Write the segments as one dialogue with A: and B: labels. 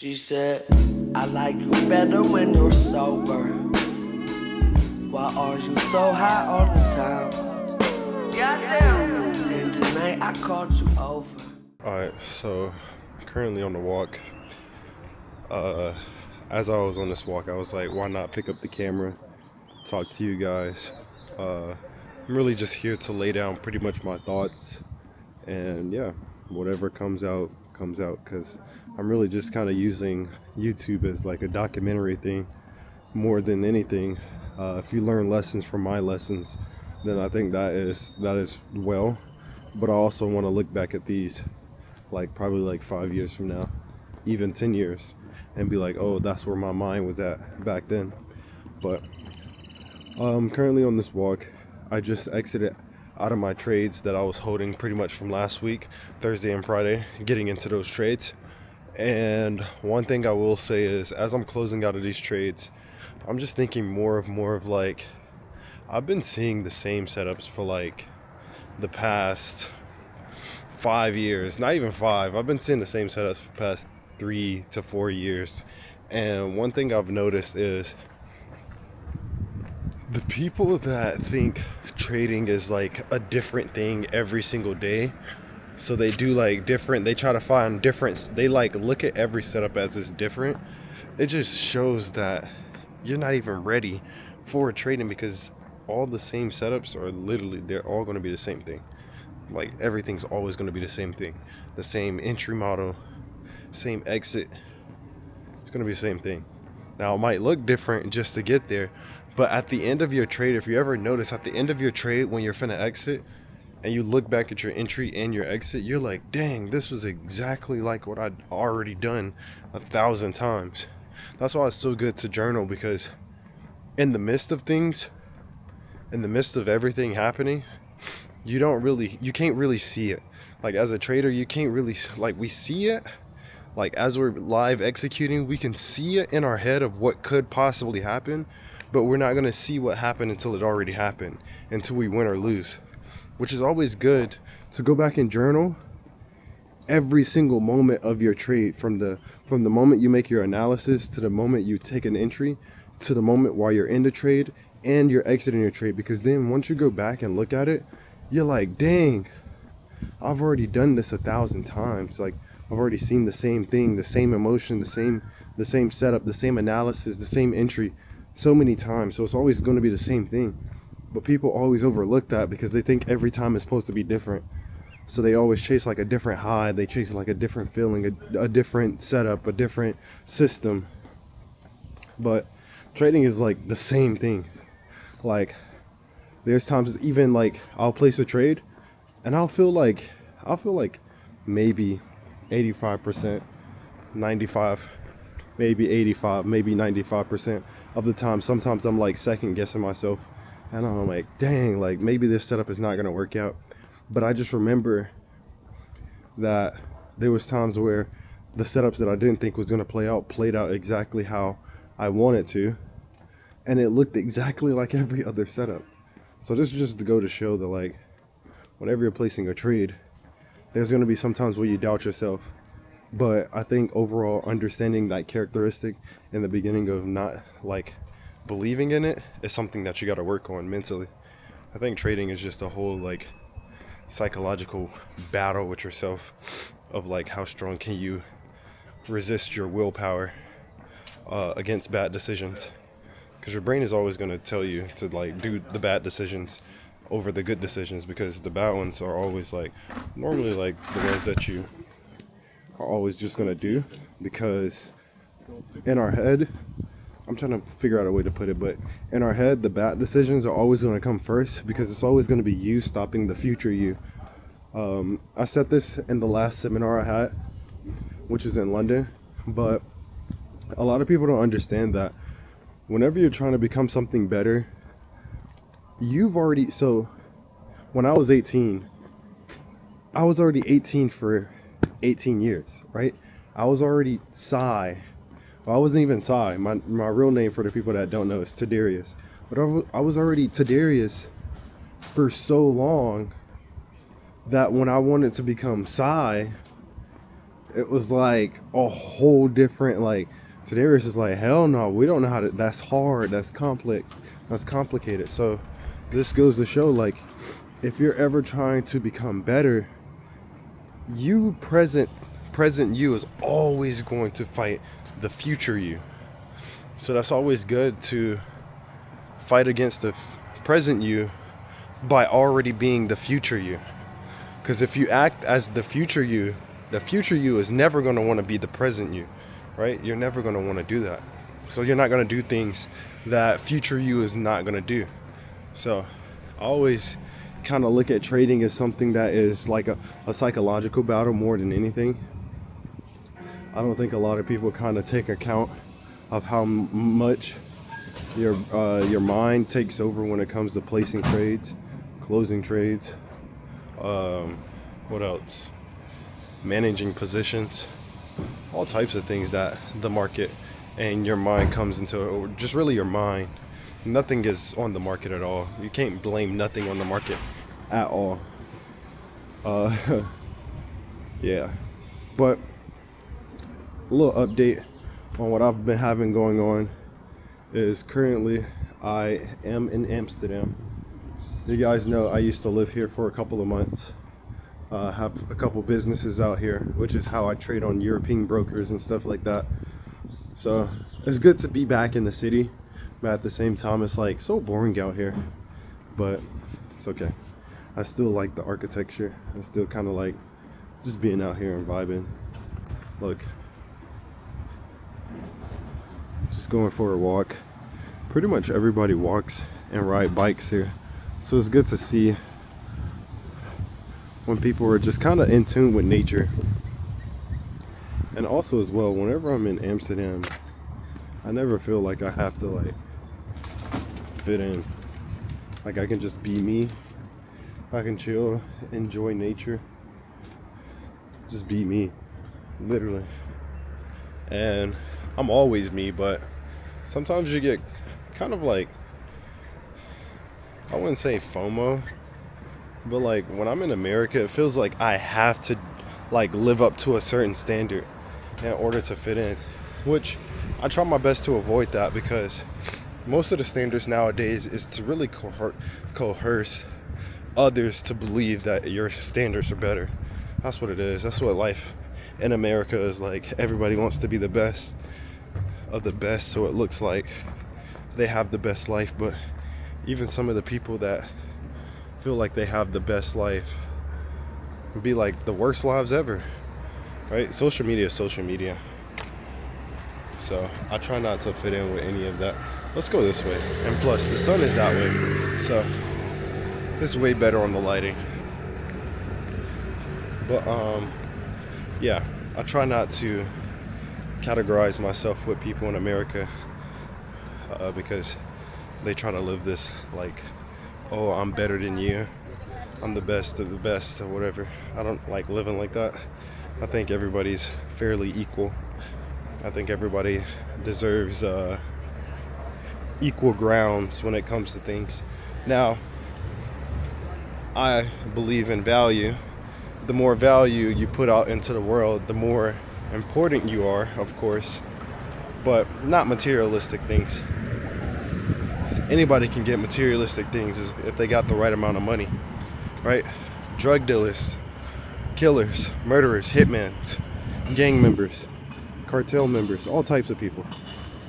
A: She said, I like you better when you're sober. Why are you so high all the time? Goddamn. And tonight I called you over.
B: Alright, so currently on the walk. As I was on this walk, I was like, why not pick up the camera, talk to you guys. I'm really just here to lay down pretty much my thoughts, and yeah, whatever comes out, because I'm really just kind of using YouTube as like a documentary thing more than anything. If you learn lessons from my lessons, then I think that is well, but I also want to look back at these like probably like 5 years from now, even 10 years, and be like, oh, that's where my mind was at back then. But currently on this walk, I just exited out of my trades that I was holding pretty much from last week, Thursday and Friday, getting into those trades. And one thing I will say is, as I'm closing out of these trades, I'm just thinking more of like, I've been seeing the same setups for like the past 5 years, not even 5. I've been seeing the same setups for the past 3 to 4 years. And one thing I've noticed is the people that think trading is like a different thing every single day, so they do like different, they try to find different, they like look at every setup as it's different. It just shows that you're not even ready for trading, because all the same setups are literally, they're all going to be the same thing. Like everything's always going to be the same thing, the same entry model, same exit. It's going to be the same thing. Now it might look different just to get there, but at the end of your trade, if you ever notice, at the end of your trade when you're finna exit and you look back at your entry and your exit, you're like, dang, this was exactly like what I'd already done 1,000 times. That's why it's so good to journal, because in the midst of things, in the midst of everything happening, you can't really see it. Like as a trader, you can't really, like, we see it, like as we're live executing, we can see it in our head of what could possibly happen, but we're not going to see what happened until it already happened, until we win or lose. Which is always good to go back and journal every single moment of your trade, from the moment you make your analysis, to the moment you take an entry, to the moment while you're in the trade and you're exiting your trade. Because then once you go back and look at it, you're like, dang, I've already done this 1,000 times. Like I've already seen the same thing, the same emotion, the same setup, the same analysis, the same entry so many times. So it's always going to be the same thing. But people always overlook that because they think every time is supposed to be different. So they always chase like a different high, they chase like a different feeling, a different setup, a different system. But trading is like the same thing. Like there's times even like I'll place a trade and I'll feel like maybe 85%, 95, maybe 85, maybe 95% of the time. Sometimes I'm like second guessing myself, and I'm like, dang, like maybe this setup is not gonna work out. But I just remember that there was times where the setups that I didn't think was gonna play out played out exactly how I wanted to, and it looked exactly like every other setup. So this is just to go to show that, like, whenever you're placing a trade, there's gonna be some times where you doubt yourself. But I think overall, understanding that characteristic in the beginning of not like believing in it is something that you got to work on mentally. I think trading is just a whole like psychological battle with yourself of like how strong can you resist your willpower against bad decisions, because your brain is always going to tell you to like do the bad decisions over the good decisions, because the bad ones are always like normally like the ones that you are always just going to do. Because in our head, I'm trying to figure out a way to put it, but in our head, the bad decisions are always going to come first, because it's always going to be you stopping the future you. I said this in the last seminar I had, which is in London, but a lot of people don't understand that whenever you're trying to become something better, so when I was 18, I was already 18 for 18 years, right? I was already Psy. Well, I wasn't even Psy. My real name, for the people that don't know, is Tadarius. But I was already Tadarius for so long that when I wanted to become Psy, it was like a whole different, like, today was just like, hell no, we don't know how to, that's hard, that's complex, that's complicated. So this goes to show, like, if you're ever trying to become better, you present you is always going to fight the future you. So that's always good, to fight against the present you by already being the future you. Because if you act as the future you is never going to want to be the present you, right? You're never going to want to do that. So you're not going to do things that future you is not going to do. So I always kind of look at trading as something that is like a psychological battle more than anything. I don't think a lot of people kind of take account of how much your mind takes over when it comes to placing trades, closing trades, what else? Managing positions, all types of things that the market and your mind comes into, or just really your mind. Nothing is on the market at all. You can't blame nothing on the market at all. Yeah, but a little update on what I've been having going on is currently I am in Amsterdam. You guys know I used to live here for a couple of months. Have a couple businesses out here, which is how I trade on European brokers and stuff like that. So it's good to be back in the city, but at the same time it's like so boring out here, but it's okay. I still like the architecture. I still kind of like just being out here and vibing. Look, just going for a walk. Pretty much everybody walks and ride bikes here, so it's good to see when people are just kind of in tune with nature. And also as well, whenever I'm in Amsterdam, I never feel like I have to like fit in. Like I can just be me. I can chill, enjoy nature, just be me, literally. And I'm always me, but sometimes you get kind of like, I wouldn't say FOMO, but like when I'm in America, it feels like I have to like live up to a certain standard in order to fit in, which I try my best to avoid that, because most of the standards nowadays is to really coerce others to believe that your standards are better. That's what it is. That's what life in America is like. Everybody wants to be the best of the best, so it looks like they have the best life. But even some of the people that feel like they have the best life be like the worst lives ever, right? Social media is social media, so I try not to fit in with any of that. Let's go this way, and plus the sun is that way, so it's way better on the lighting. But yeah, I try not to categorize myself with people in America, because they try to live this like, oh, I'm better than you, I'm the best of the best, or whatever. I don't like living like that. I think everybody's fairly equal. I think everybody deserves equal grounds when it comes to things. Now, I believe in value. The more value you put out into the world, the more important you are, of course, but not materialistic things. Anybody can get materialistic things if they got the right amount of money, right? Drug dealers, killers, murderers, hitmen, gang members, cartel members, all types of people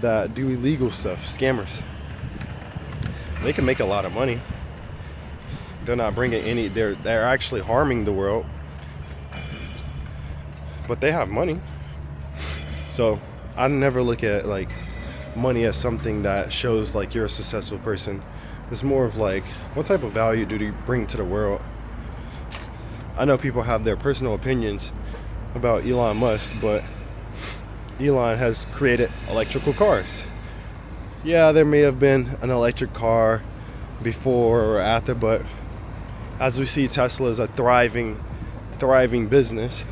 B: that do illegal stuff, scammers. They can make a lot of money. They're not bringing any, they're actually harming the world, but they have money. So I never look at like money as something that shows like you're a successful person. It's more of like, what type of value do you bring to the world? I know people have their personal opinions about Elon Musk, but Elon has created electrical cars. Yeah, there may have been an electric car before or after, but as we see, Tesla is a thriving business.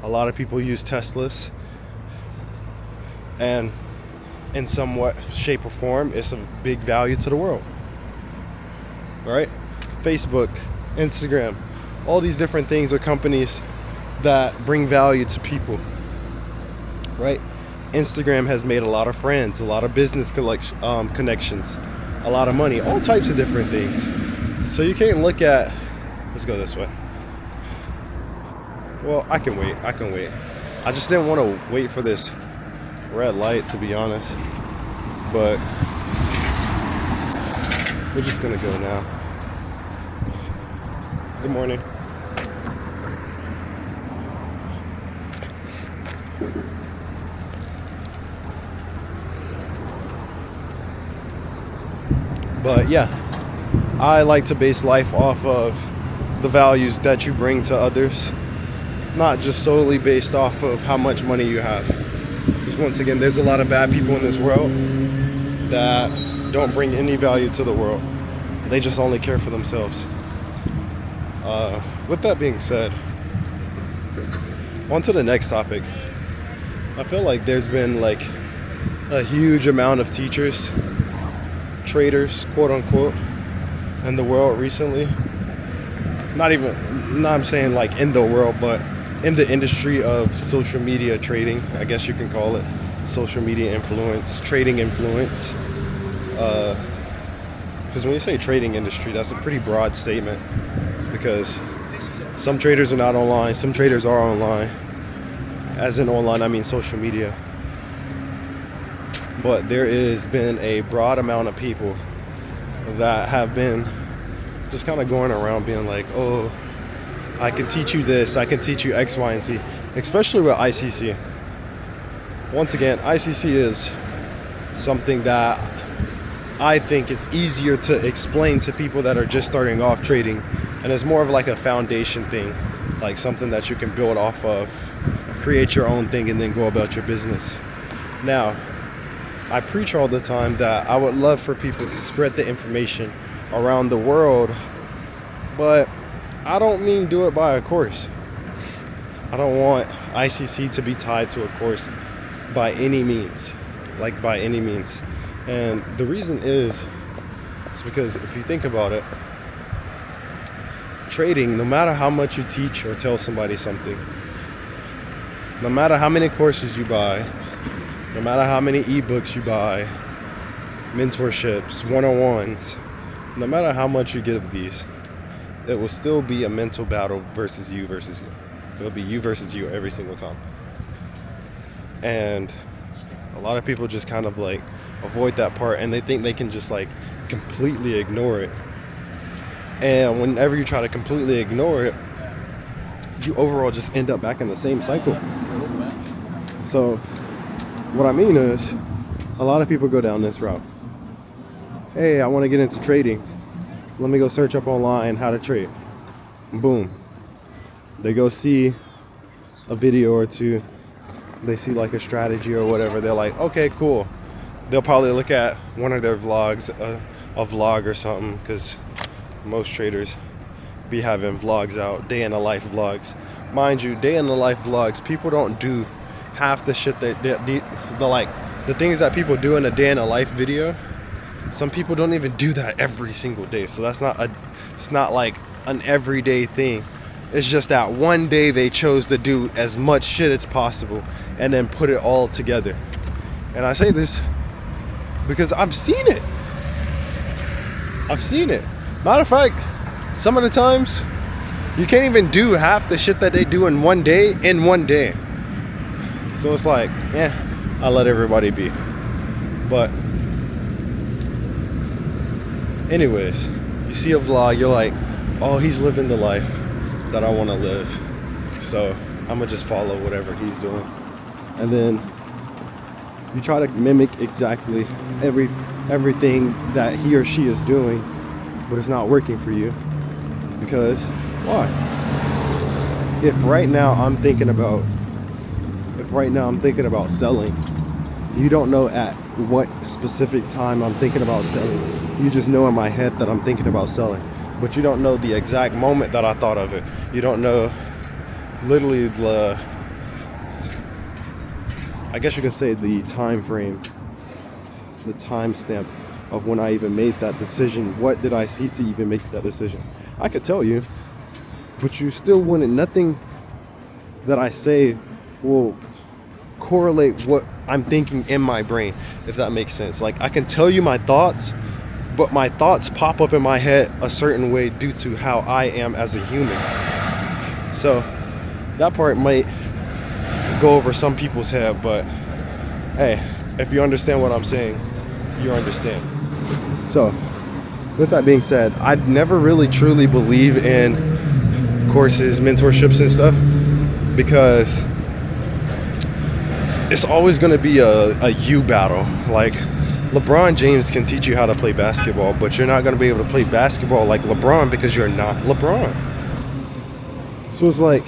B: A lot of people use Teslas, and in somewhat shape or form, it's a big value to the world, right? Facebook, Instagram, all these different things are companies that bring value to people, right? Instagram has made a lot of friends, a lot of business connections, a lot of money, all types of different things. So you can't look at, let's go this way. Well, I can wait. I just didn't want to wait for this red light, to be honest. But we're just gonna go now. Good morning. But yeah, I like to base life off of the values that you bring to others, not just solely based off of how much money you have. Because once again, there's a lot of bad people in this world that don't bring any value to the world. They just only care for themselves. With that being said, on to the next topic. I feel like there's been like a huge amount of teachers, traders, quote unquote, in the world recently. I'm saying like in the world, but in the industry of social media trading, I guess you can call it social media influence, trading influence. Because when you say trading industry, that's a pretty broad statement, because some traders are not online, some traders are online. As in online, I mean social media. But there has been a broad amount of people that have been just kind of going around being like, oh, I can teach you this, I can teach you X, Y, and Z, especially with ICC. Once again, ICC is something that I think is easier to explain to people that are just starting off trading, and it's more of like a foundation thing, like something that you can build off of, create your own thing, and then go about your business. Now, I preach all the time that I would love for people to spread the information around the world, but I don't mean do it by a course. I don't want ICC to be tied to a course by any means, like by any means. And the reason is because if you think about it, trading, no matter how much you teach or tell somebody something, no matter how many courses you buy, no matter how many ebooks you buy, mentorships, one-on-ones, no matter how much you get of these, it will still be a mental battle versus you. It'll be you versus you every single time. And a lot of people just kind of like avoid that part, and they think they can just like completely ignore it. And whenever you try to completely ignore it, you overall just end up back in the same cycle. So what I mean is, a lot of people go down this route. Hey, I want to get into trading. Let me go search up online how to trade. Boom. They go see a video or two. They see like a strategy or whatever. They're like, okay, cool. They'll probably look at one of their vlogs, a vlog or something, because most traders be having vlogs out, day in the life vlogs. Mind you, day in the life vlogs, people don't do half the shit that the things that people do in a day in a life video. Some people don't even do that every single day. So it's not like an everyday thing. It's just that one day they chose to do as much shit as possible and then put it all together. And I say this because I've seen it. Matter of fact, some of the times you can't even do half the shit that they do in one day. So it's like, I'll let everybody be. But anyways, you see a vlog, you're like, oh, he's living the life that I want to live, so I'm gonna just follow whatever he's doing. And then you try to mimic exactly everything that he or she is doing, but it's not working for you. Because why? If right now I'm thinking about selling, you don't know at what specific time I'm thinking about selling. You just know in my head that I'm thinking about selling, but you don't know the exact moment that I thought of it. You don't know literally I guess you could say the time frame, the time stamp of when I even made that decision. What did I see to even make that decision? I could tell you, but you still wouldn't, that I say will correlate what I'm thinking in my brain, if that makes sense. Like, I can tell you my thoughts, but my thoughts pop up in my head a certain way due to how I am as a human. So that part might go over some people's head, but hey, if you understand what I'm saying, you understand. So with that being said, I'd never really truly believe in courses, mentorships and stuff, because it's always going to be a you battle. Like, LeBron James can teach you how to play basketball, but you're not going to be able to play basketball like LeBron because you're not LeBron. So it's like,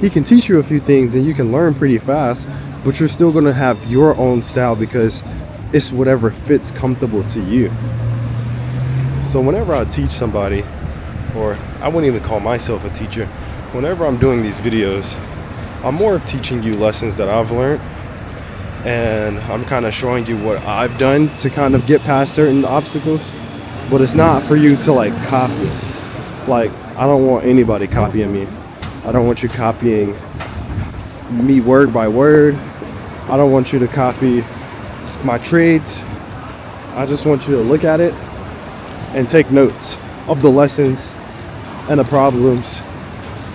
B: he can teach you a few things and you can learn pretty fast, but you're still going to have your own style because it's whatever fits comfortable to you. So whenever I teach somebody, or I wouldn't even call myself a teacher, whenever I'm doing these videos, I'm more of teaching you lessons that I've learned, and I'm kind of showing you what I've done to kind of get past certain obstacles. But it's not for you to like copy. Like, I don't want anybody copying me. I don't want you copying me word by word. I don't want you to copy my trades. I just want you to look at it and take notes of the lessons and the problems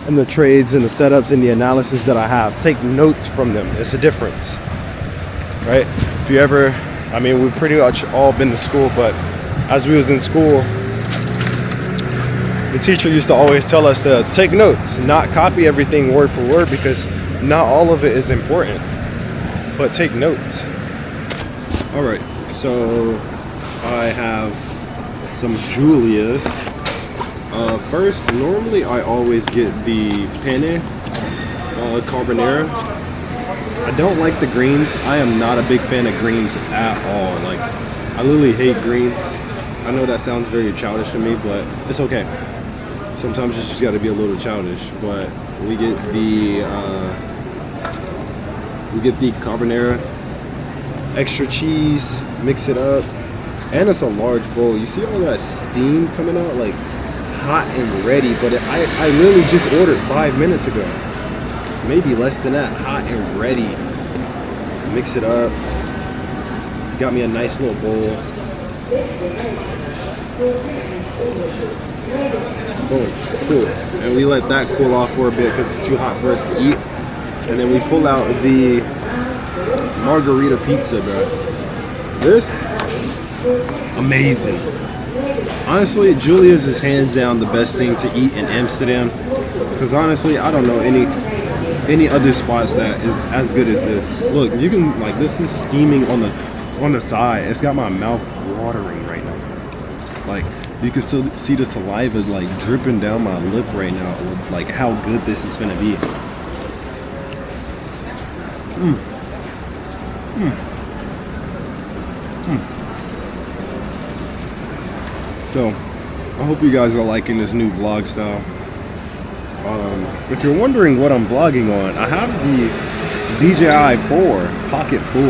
B: and the trades and the setups and the analysis that I have. Take notes from them. It's a difference, right? If you ever, I mean, we've pretty much all been to school, but as we was in school, the teacher used to always tell us to take notes, not copy everything word for word, because not all of it is important, but take notes. All right, so I have some Julius. First, normally I always get the penne carbonara. I don't like the greens. I am not a big fan of greens at all. Like, I literally hate greens. I know that sounds very childish to me, but it's okay. Sometimes you just got to be a little childish. But we get the carbonara, extra cheese, mix it up, and it's a large bowl. You see all that steam coming out, like hot and ready, but I literally just ordered 5 minutes ago, maybe less than that. Hot and ready. Mix it up. Got me a nice little bowl. Boom, cool. And we let that cool off for a bit because it's too hot for us to eat. And then we pull out the margarita pizza, bro. This, amazing. Honestly, Julia's is hands down the best thing to eat in Amsterdam, because honestly, I don't know any other spots that is as good as this. Look, you can, like, this is steaming on the side. It's got my mouth watering right now. Like, you can still see the saliva like dripping down my lip right now with like how good this is gonna be. So, I hope you guys are liking this new vlog style. If you're wondering what I'm vlogging on, I have the DJI 4, Pocket 4.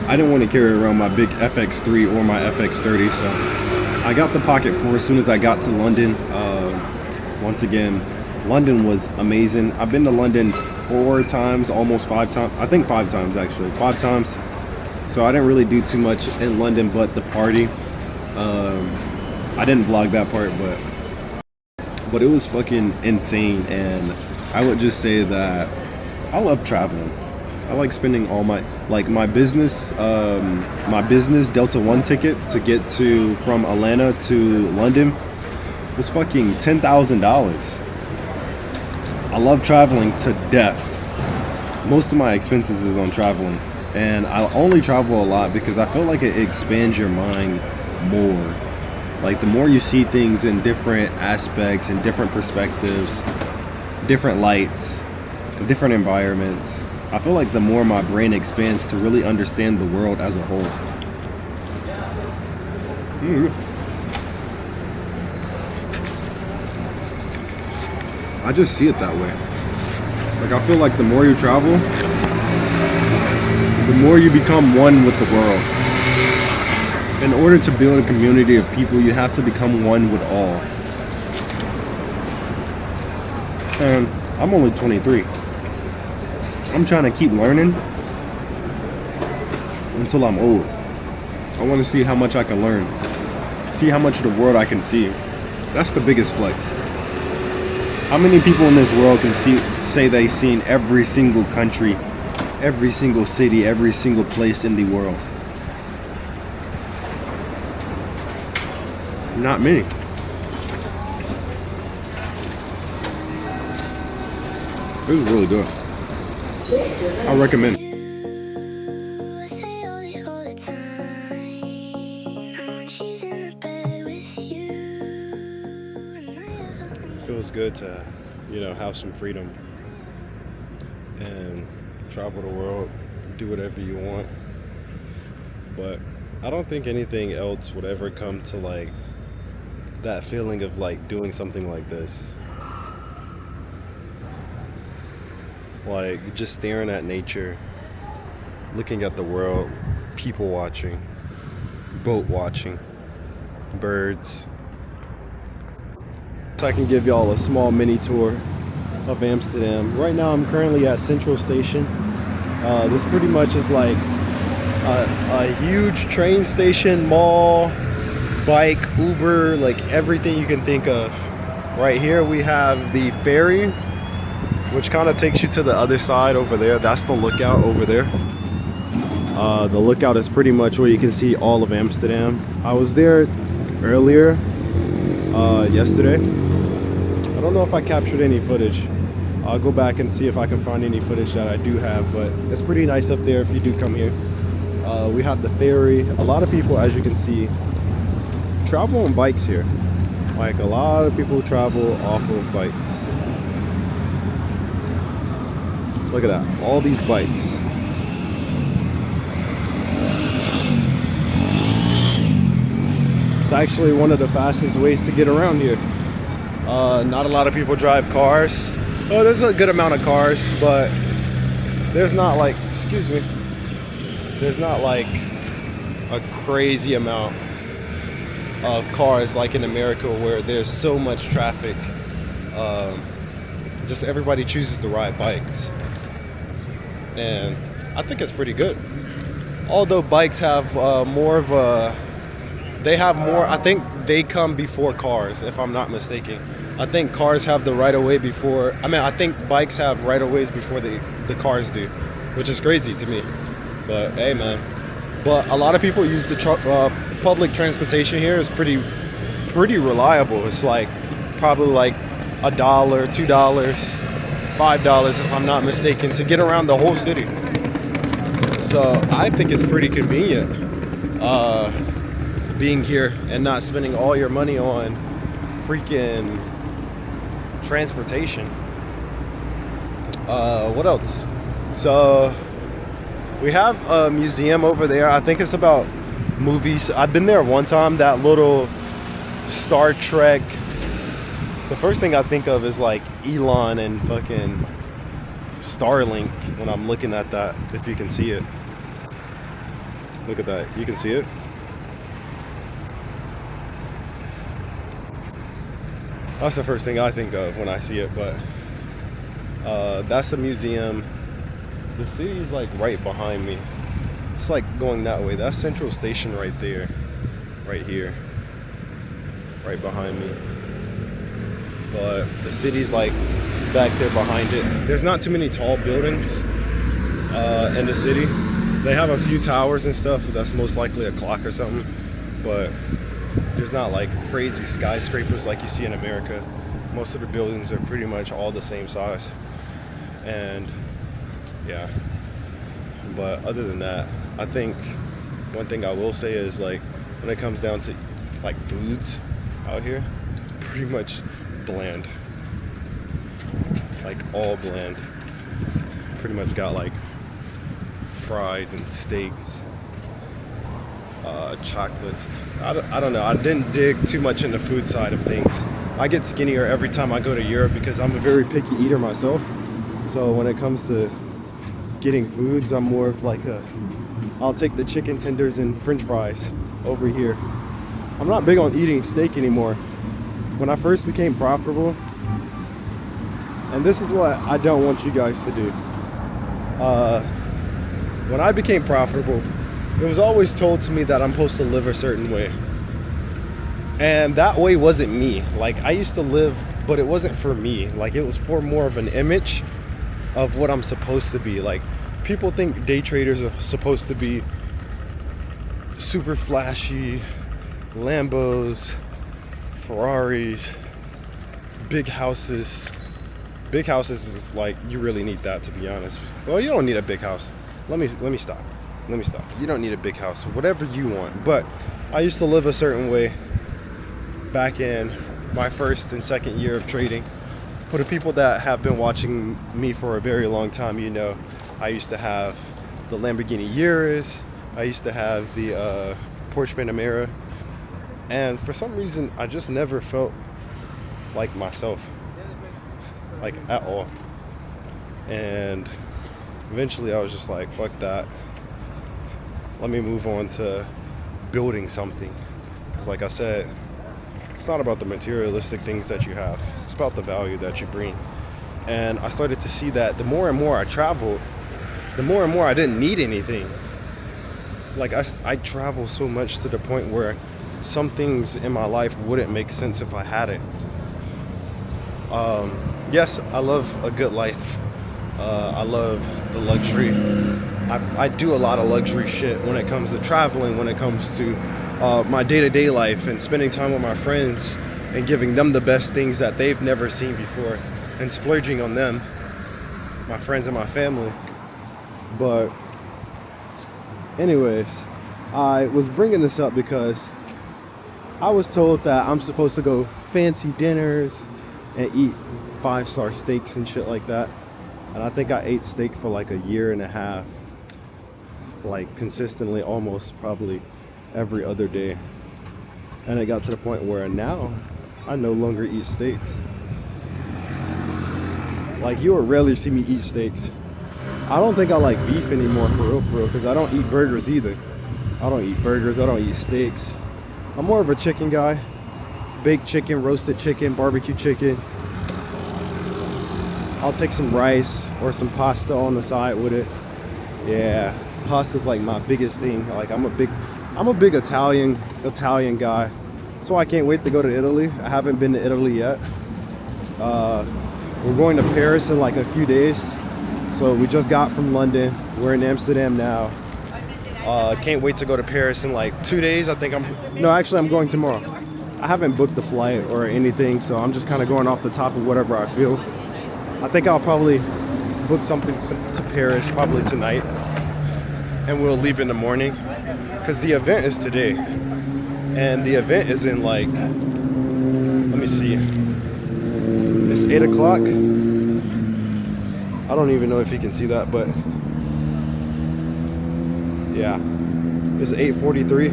B: I didn't want to carry around my big FX3 or my FX30, so I got the Pocket 4 as soon as I got to London. Once again, London was amazing. I've been to London 4 times, almost 5 times. I think 5 times actually, 5 times. So I didn't really do too much in London but the party. I didn't vlog that part, but it was fucking insane, and I would just say that I love traveling. I like spending all my business Delta One ticket to get from Atlanta to London was fucking $10,000. I love traveling to death. Most of my expenses is on traveling, and I only travel a lot because I feel like it expands your mind more. Like, the more you see things in different aspects and different perspectives, different lights, different environments, I feel like the more my brain expands to really understand the world as a whole. I just see it that way. Like, I feel like the more you travel, the more you become one with the world. In order to build a community of people, you have to become one with all. And I'm only 23. I'm trying to keep learning until I'm old. I want to see how much I can learn. See how much of the world I can see. That's the biggest flex. How many people in this world can say they've seen every single country, every single city, every single place in the world? Not many. This is really good. I recommend it. Feels good to, have some freedom and travel the world, do whatever you want. But I don't think anything else would ever come to like that feeling of like doing something like this. Like just staring at nature, looking at the world, people watching, boat watching, birds. So I can give y'all a small mini tour of Amsterdam. Right now I'm currently at Central Station. This pretty much is like a huge train station, mall, bike, Uber, like everything you can think of. Right here we have the ferry, which kind of takes you to the other side over there. That's the lookout over there. The lookout is pretty much where you can see all of Amsterdam. I was there earlier, yesterday. I don't know if I captured any footage. I'll go back and see if I can find any footage that I do have, but it's pretty nice up there if you do come here. We have the ferry. A lot of people, as you can see, travel on bikes here. Like a lot of people travel off of bikes. Look at that, all these bikes. It's actually one of the fastest ways to get around here. Not a lot of people drive cars. Oh, there's a good amount of cars, but there's not like, there's not like a crazy amount of cars like in America where there's so much traffic. Just everybody chooses to ride bikes. And I think it's pretty good. Although bikes have more of a, I think they come before cars, if I'm not mistaken. I think cars have the right of way before, I think bikes have right of ways before the cars do, which is crazy to me. But hey man, but a lot of people use the public transportation here. Is pretty reliable. It's like probably like $1, $2, $5 if I'm not mistaken to get around the whole city. So I think it's pretty convenient being here and not spending all your money on freaking transportation. What else? So we have a museum over there. I think it's about movies. I've been there one time. That little Star Trek. The first thing I think of is like Elon and fucking Starlink when I'm looking at that. If you can see it. Look at that. You can see it. That's the first thing I think of when I see it, but that's a museum. The city's like right behind me. It's like going that way. That's Central Station right there. Right here. Right behind me. But the city's like back there behind it. There's not too many tall buildings in the city. They have a few towers and stuff. That's most likely a clock or something. But there's not like crazy skyscrapers like you see in America. Most of the buildings are pretty much all the same size. And yeah. But other than that, I think one thing I will say is like when it comes down to like foods out here, it's pretty much bland. Like all bland. Pretty much got like fries and steaks, chocolates. I don't know. I didn't dig too much in the food side of things. I get skinnier every time I go to Europe because I'm a very picky eater myself. So when it comes to getting foods, I'm more of like I'll take the chicken tenders and french fries over here. I'm not big on eating steak anymore. When I first became profitable, And this is what I don't want you guys to do. When I became profitable, it was always told to me that I'm supposed to live a certain way. And that way wasn't me. Like, I used to live, but it wasn't for me. Like, it was for more of an image of what I'm supposed to be. Like, people think day traders are supposed to be super flashy, Lambos, Ferraris, big houses. Big houses is like, you really need that, to be honest. Well, you don't need a big house. Let me stop. You don't need a big house. Whatever you want. But I used to live a certain way back in my first and second year of trading. For the people that have been watching me for a very long time, you know, I used to have the Lamborghini Urus. I used to have the Porsche Panamera. And for some reason, I just never felt like myself. Like, at all. And eventually I was just like, fuck that. Let me move on to building something. Because like I said, it's not about the materialistic things that you have. It's about the value that you bring. And I started to see that the more and more I traveled, the more and more I didn't need anything. Like, I travel so much to the point where some things in my life wouldn't make sense if I had it. Yes, I love a good life. I love the luxury. I do a lot of luxury shit when it comes to traveling, when it comes to my day-to-day life and spending time with my friends and giving them the best things that they've never seen before and splurging on them, my friends and my family. But anyways, I was bringing this up because I was told that I'm supposed to go fancy dinners and eat 5-star steaks and shit like that. And I think I ate steak for like a year and a half, like consistently, almost probably every other day. And it got to the point where now I no longer eat steaks. Like, you will rarely see me eat steaks. I don't think I like beef anymore, for real, because I don't eat burgers either. I don't eat burgers, I don't eat steaks. I'm more of a chicken guy. Baked chicken, roasted chicken, barbecue chicken. I'll take some rice or some pasta on the side with it. Yeah, pasta's like my biggest thing. Like, I'm a big Italian guy. So I can't wait to go to Italy. I haven't been to Italy yet. We're going to Paris in like a few days. So we just got from London. We're in Amsterdam now. Can't wait to go to Paris in like 2 days. I'm going tomorrow. I haven't booked the flight or anything, so I'm just kind of going off the top of whatever I feel. I think I'll probably book something to Paris probably tonight, and we'll leave in the morning because the event is today, and the event is in like, let me see, it's 8 o'clock. I don't even know if you can see that, but yeah, it's 8:43.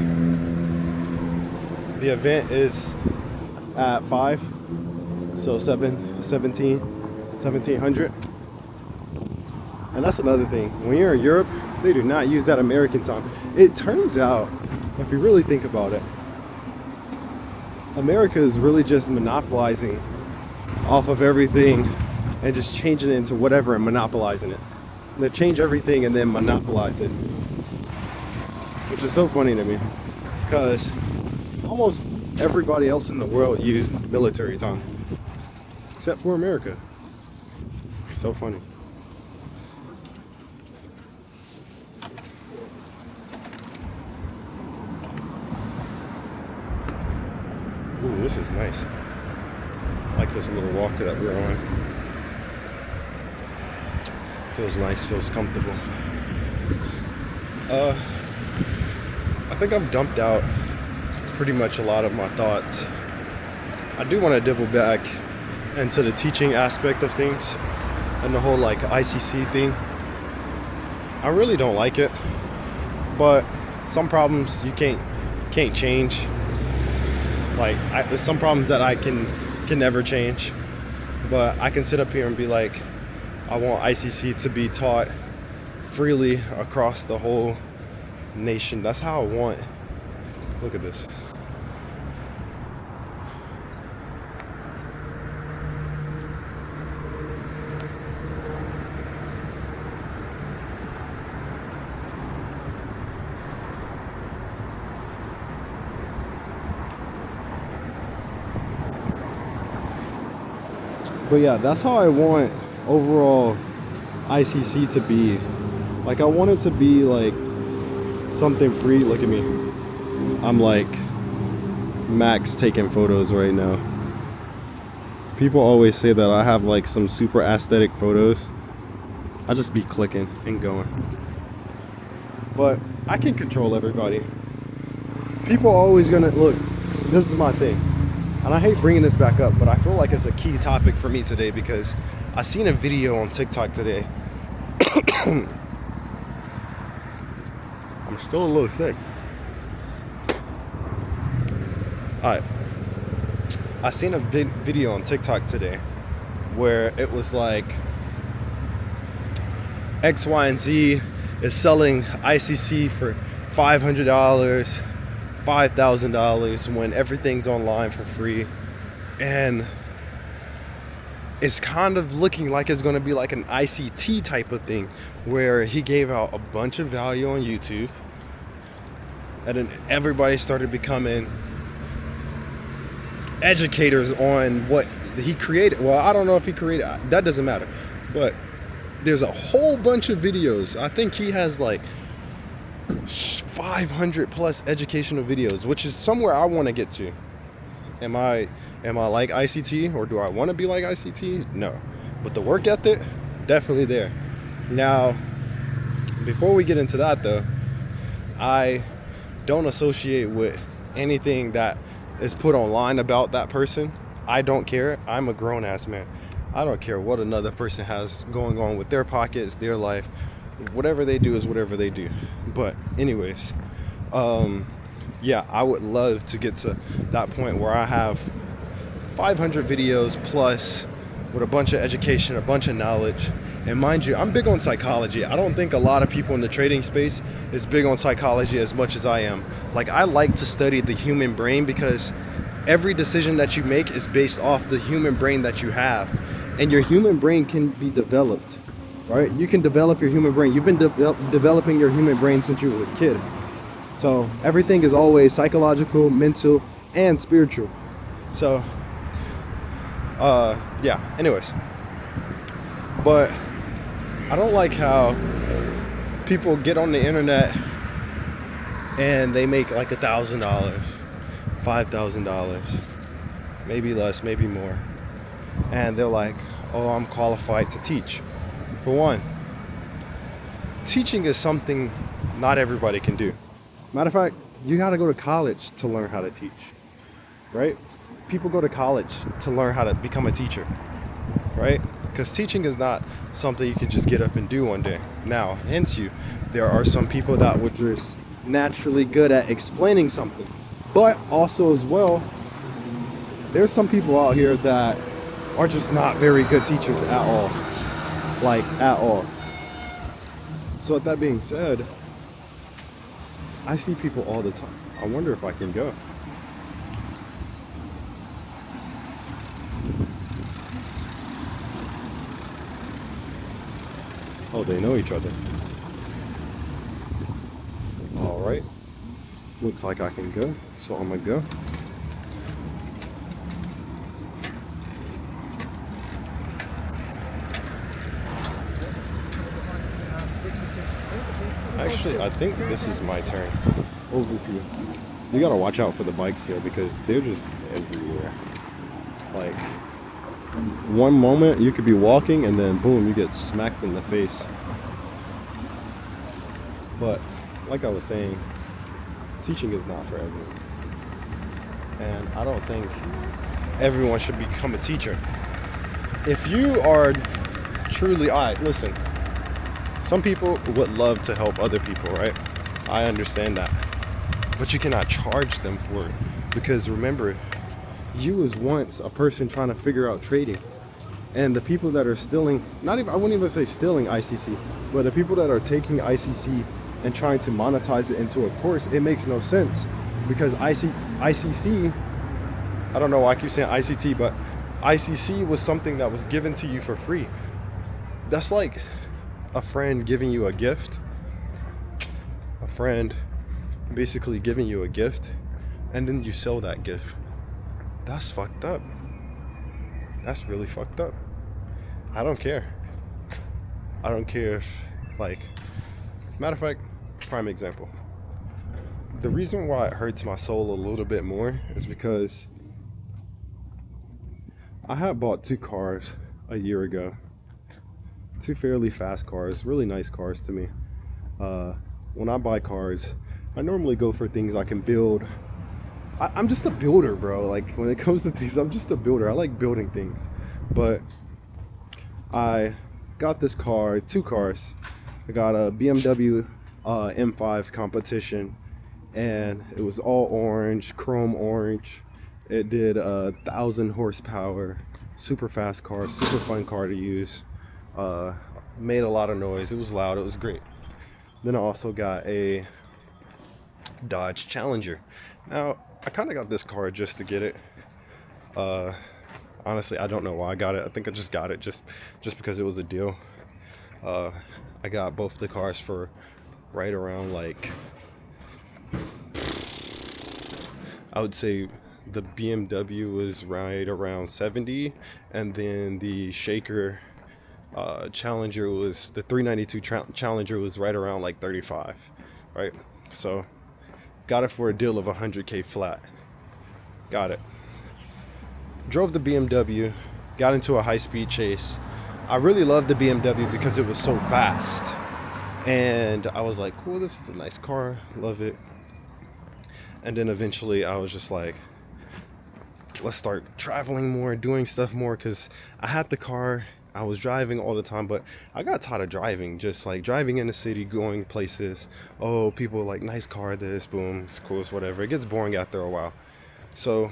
B: The event is at 5, so 1700. And that's another thing. When you're in Europe, they do not use that American time. It turns out, if you really think about it, America is really just monopolizing off of everything and just changing it into whatever and monopolizing it. They change everything and then monopolize it, which is so funny to me, because almost everybody else in the world used military time except for America. So funny. Ooh, this is nice. I like this little walker that we're on. Feels nice, feels comfortable. I think I've dumped out pretty much a lot of my thoughts. I do want to dibble back into the teaching aspect of things and the whole like ICC thing. I really don't like it, but some problems you can't change. Like, there's some problems that I can never change, but I can sit up here and be like, I want ICC to be taught freely across the whole nation. That's how I want. Look at this. But yeah, that's how I want overall ICC to be. Like, I want it to be like something free. Look at me. I'm like max taking photos right now. People always say that I have like some super aesthetic photos. I just be clicking and going. But I can control everybody. People are always gonna look. This is my thing, and I hate bringing this back up, but I feel like it's a key topic for me today because I seen a video on TikTok today. I'm still a little sick. Alright, I seen a video on TikTok today where it was like X, Y, and Z is selling ICC for $500, $5,000 when everything's online for free, and it's kind of looking like it's going to be like an ICT type of thing where he gave out a bunch of value on YouTube, and then everybody started becoming educators on what he created. Well, I don't know if he created, that doesn't matter, but there's a whole bunch of videos. I think he has like 500 plus educational videos, which is somewhere I want to get to. Am I like ICT, or do I want to be like ICT? No, but the work ethic, definitely there. Now, before we get into that though, I don't associate with anything that is put online about that person. I don't care. I'm a grown ass man. I don't care what another person has going on with their pockets, their life. Whatever they do is whatever they do. But anyways, yeah, I would love to get to that point where I have 500 videos plus with a bunch of education, a bunch of knowledge. And mind you, I'm big on psychology. I don't think a lot of people in the trading space is big on psychology as much as I am. Like, I like to study the human brain because every decision that you make is based off the human brain that you have. And your human brain can be developed, right? You can develop your human brain. You've been developing your human brain since you was a kid. So everything is always psychological, mental, and spiritual. So, yeah, anyways. But I don't like how people get on the internet and they make like $1,000, $5,000, maybe less, maybe more. And they're like, oh, I'm qualified to teach. For one, teaching is something not everybody can do. Matter of fact, you gotta go to college to learn how to teach, right? People go to college to learn how to become a teacher, right? Because teaching is not something you can just get up and do one day. Now, hence there are some people that would just naturally good at explaining something. But also as well, there's some people out here that are just not very good teachers at all. Like, at all. So with that being said, I see people all the time. I wonder if I can go. Oh, they know each other. All right. Looks like I can go, so I'm gonna go. Actually, I think this is my turn. Over here. You gotta watch out for the bikes here because they're just everywhere. Like, one moment you could be walking and then boom, you get smacked in the face. But like I was saying, teaching is not for everyone. And I don't think everyone should become a teacher. If you are truly, alright, listen. Some people would love to help other people, right? I understand that. But you cannot charge them for it. Because remember, you was once a person trying to figure out trading. And the people that are stealing, I wouldn't even say stealing ICC, but the people that are taking ICC and trying to monetize it into a course, it makes no sense. Because ICC, I don't know why I keep saying ICT, but ICC was something that was given to you for free. That's like a friend giving you a gift. A friend basically giving you a gift, and then you sell that gift. That's fucked up. That's really fucked up. I don't care. I don't care if, like, matter of fact, prime example. The reason why it hurts my soul a little bit more is because I had bought 2 cars a year ago. 2 fairly fast cars, really nice cars to me. When I buy cars, I normally go for things I can build. I'm just a builder, bro. Like, when it comes to things, I'm just a builder. I like building things. But I got this car, 2 cars. I got a BMW M5 competition, and it was all orange, chrome orange. It did 1,000 horsepower, super fast car, super fun car to use. Made a lot of noise. It was loud. It was great. Then I also got a Dodge Challenger. Now, I kind of got this car just to get it. Honestly, I don't know why I got it. I think I just got it just because it was a deal. I got both the cars for right around, like, I would say the BMW was right around 70, and then the Shaker Challenger was, the 392 Challenger was right around like 35, right? So got it for a deal of 100K flat. Got it. Drove the BMW, got into a high-speed chase. I really loved the BMW because it was so fast, and I was like, cool, this is a nice car, love it. And then eventually I was just like, let's start traveling more, doing stuff more, because I had the car, I was driving all the time, but I got tired of driving, just like driving in the city, going places. Oh, people like, nice car, this, boom, it's cool, it's whatever. It gets boring after a while. So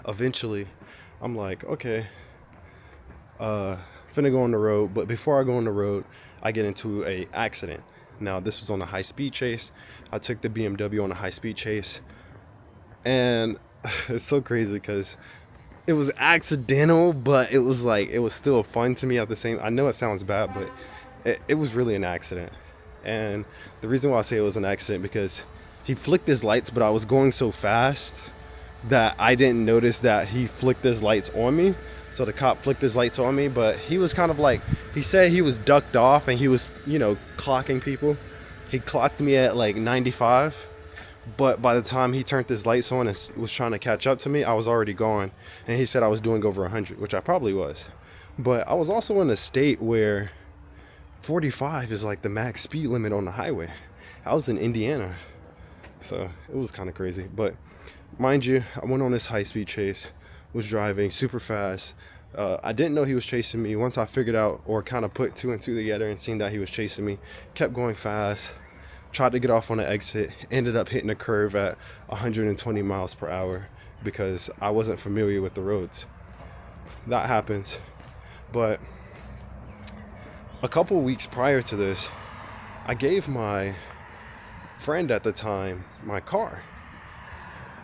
B: eventually I'm like, okay, finna go on the road. But before I go on the road, I get into a accident. Now, this was on a high-speed chase. I took the BMW on a high-speed chase, and it's so crazy because it was accidental, but it was like, it was still fun to me at the same. I know it sounds bad, but it was really an accident. And the reason why I say it was an accident, because he flicked his lights, but I was going so fast that I didn't notice that he flicked his lights on me. So the cop flicked his lights on me, but he was kind of like, he said he was ducked off and he was, you know, clocking people. He clocked me at like 95, but by the time he turned his lights on and was trying to catch up to me, I was already gone. And he said I was doing over 100, which I probably was. But I was also in a state where 45 is like the max speed limit on the highway. I was in Indiana, so it was kind of crazy. But mind you, I went on this high-speed chase, was driving super fast. I didn't know he was chasing me. Once I figured out, or kind of put 2 and 2 together and seen that he was chasing me, kept going fast, tried to get off on the exit, ended up hitting a curve at 120 miles per hour because I wasn't familiar with the roads. That happens. But a couple weeks prior to this, I gave my friend at the time my car,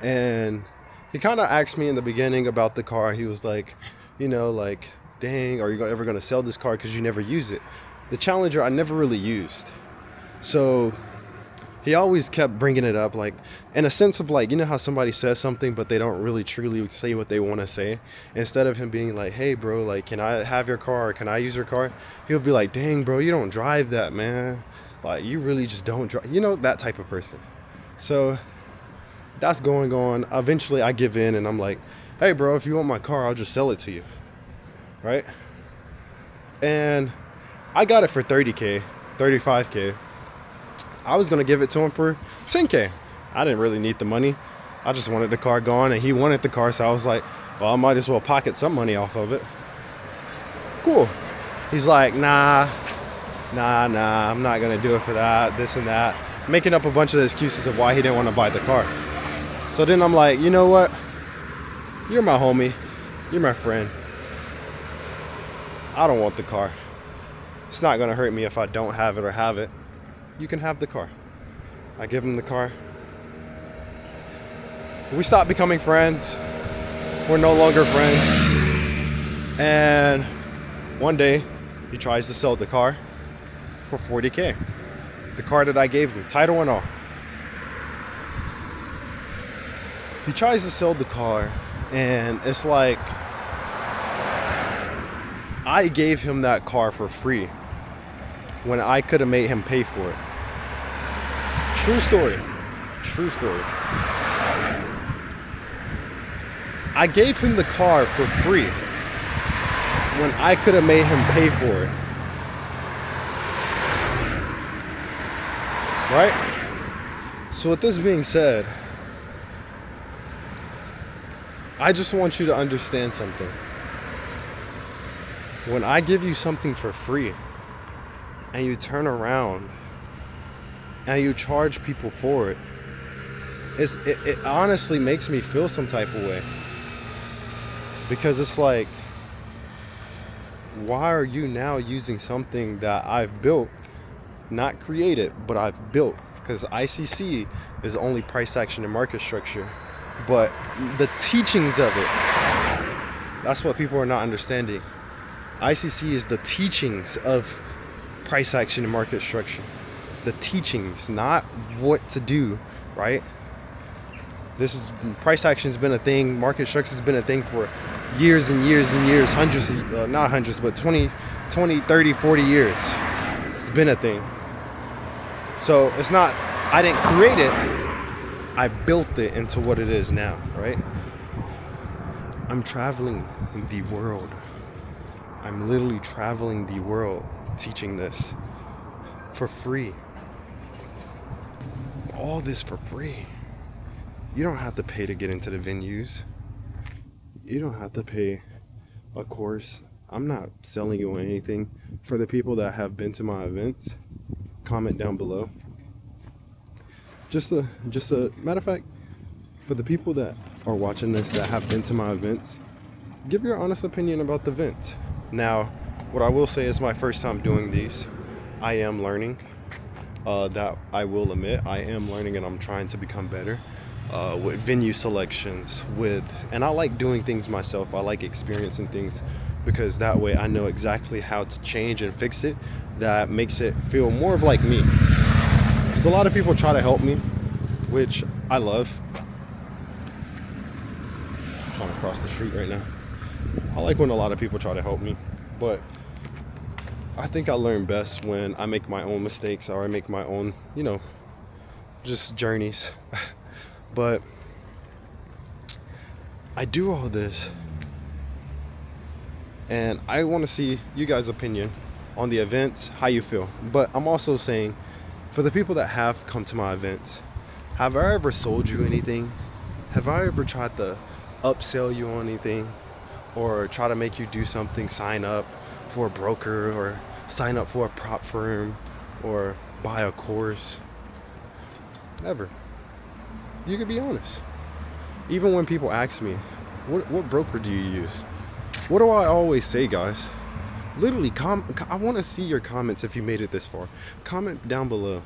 B: and he kind of asked me in the beginning about the car. He was like, you know, like, dang, are you ever going to sell this car because you never use it? The Challenger I never really used. So he always kept bringing it up, like, in a sense of like, you know how somebody says something but they don't really truly say what they want to say? Instead of him being like, hey bro, like, can I have your car, or can I use your car? He'll be like, dang bro, you don't drive that, man. Like, you really just don't drive, you know, that type of person. So that's going on. Eventually I give in and I'm like, hey bro, if you want my car, I'll just sell it to you, right? And I got it for 30K, 35K. I was gonna give it to him for 10K. I didn't really need the money. I just wanted the car gone, and he wanted the car, so I was like, well, I might as well pocket some money off of it. Cool. He's like, nah, I'm not gonna do it for that, this and that, making up a bunch of excuses of why he didn't want to buy the car. So then I'm like, you know what? You're my homie. You're my friend. I don't want the car. It's not gonna hurt me if I don't have it or have it. You can have the car. I give him the car. We stopped becoming friends. We're no longer friends. And one day, he tries to sell the car for 40K. The car that I gave him, title and all. He tries to sell the car, and it's like I gave him that car for free when I could have made him pay for it. True story. True story. I gave him the car for free when I could have made him pay for it. Right? So with this being said, I just want you to understand something. When I give you something for free and you turn around and you charge people for it, it honestly makes me feel some type of way. Because it's like, why are you now using something that I've built, not created, but I've built? Because ICC is only price action and market structure. But the teachings of it, that's what people are not understanding. ICC is the teachings of price action and market structure. The teachings, not what to do, right? Price action has been a thing. Market structure has been a thing for years and years and years, hundreds of, not hundreds, but 20, 30, 40 years. It's been a thing. So it's not, I didn't create it. I built it into what it is now, right? I'm traveling the world. I'm literally traveling the world teaching this for free. All this for free. You don't have to pay to get into the venues. You don't have to pay a course. I'm not selling you anything. For the people that have been to my events, comment down below. Just a matter of fact, for the people that are watching this that have been to my events, give your honest opinion about the events. Now, what I will say is my first time doing these. I am learning. That I will admit, I am learning and I'm trying to become better. With venue selections, and I like doing things myself. I like experiencing things because that way I know exactly how to change and fix it. That makes it feel more of like me. Because a lot of people try to help me, which I love. I'm trying to cross the street right now. I like when a lot of people try to help me, but I think I learn best when I make my own mistakes or I make my own, just journeys. But I do all this and I want to see you guys' opinion on the events, how you feel. But I'm also saying, for the people that have come to my events, have I ever sold you anything? Have I ever tried to upsell you on anything or try to make you do something, sign up for a broker or sign up for a prop firm or buy a course? Never. You could be honest. Even when people ask me, what broker do you use? What do I always say, guys? Literally, I want to see your comments if you made it this far. Comment down below.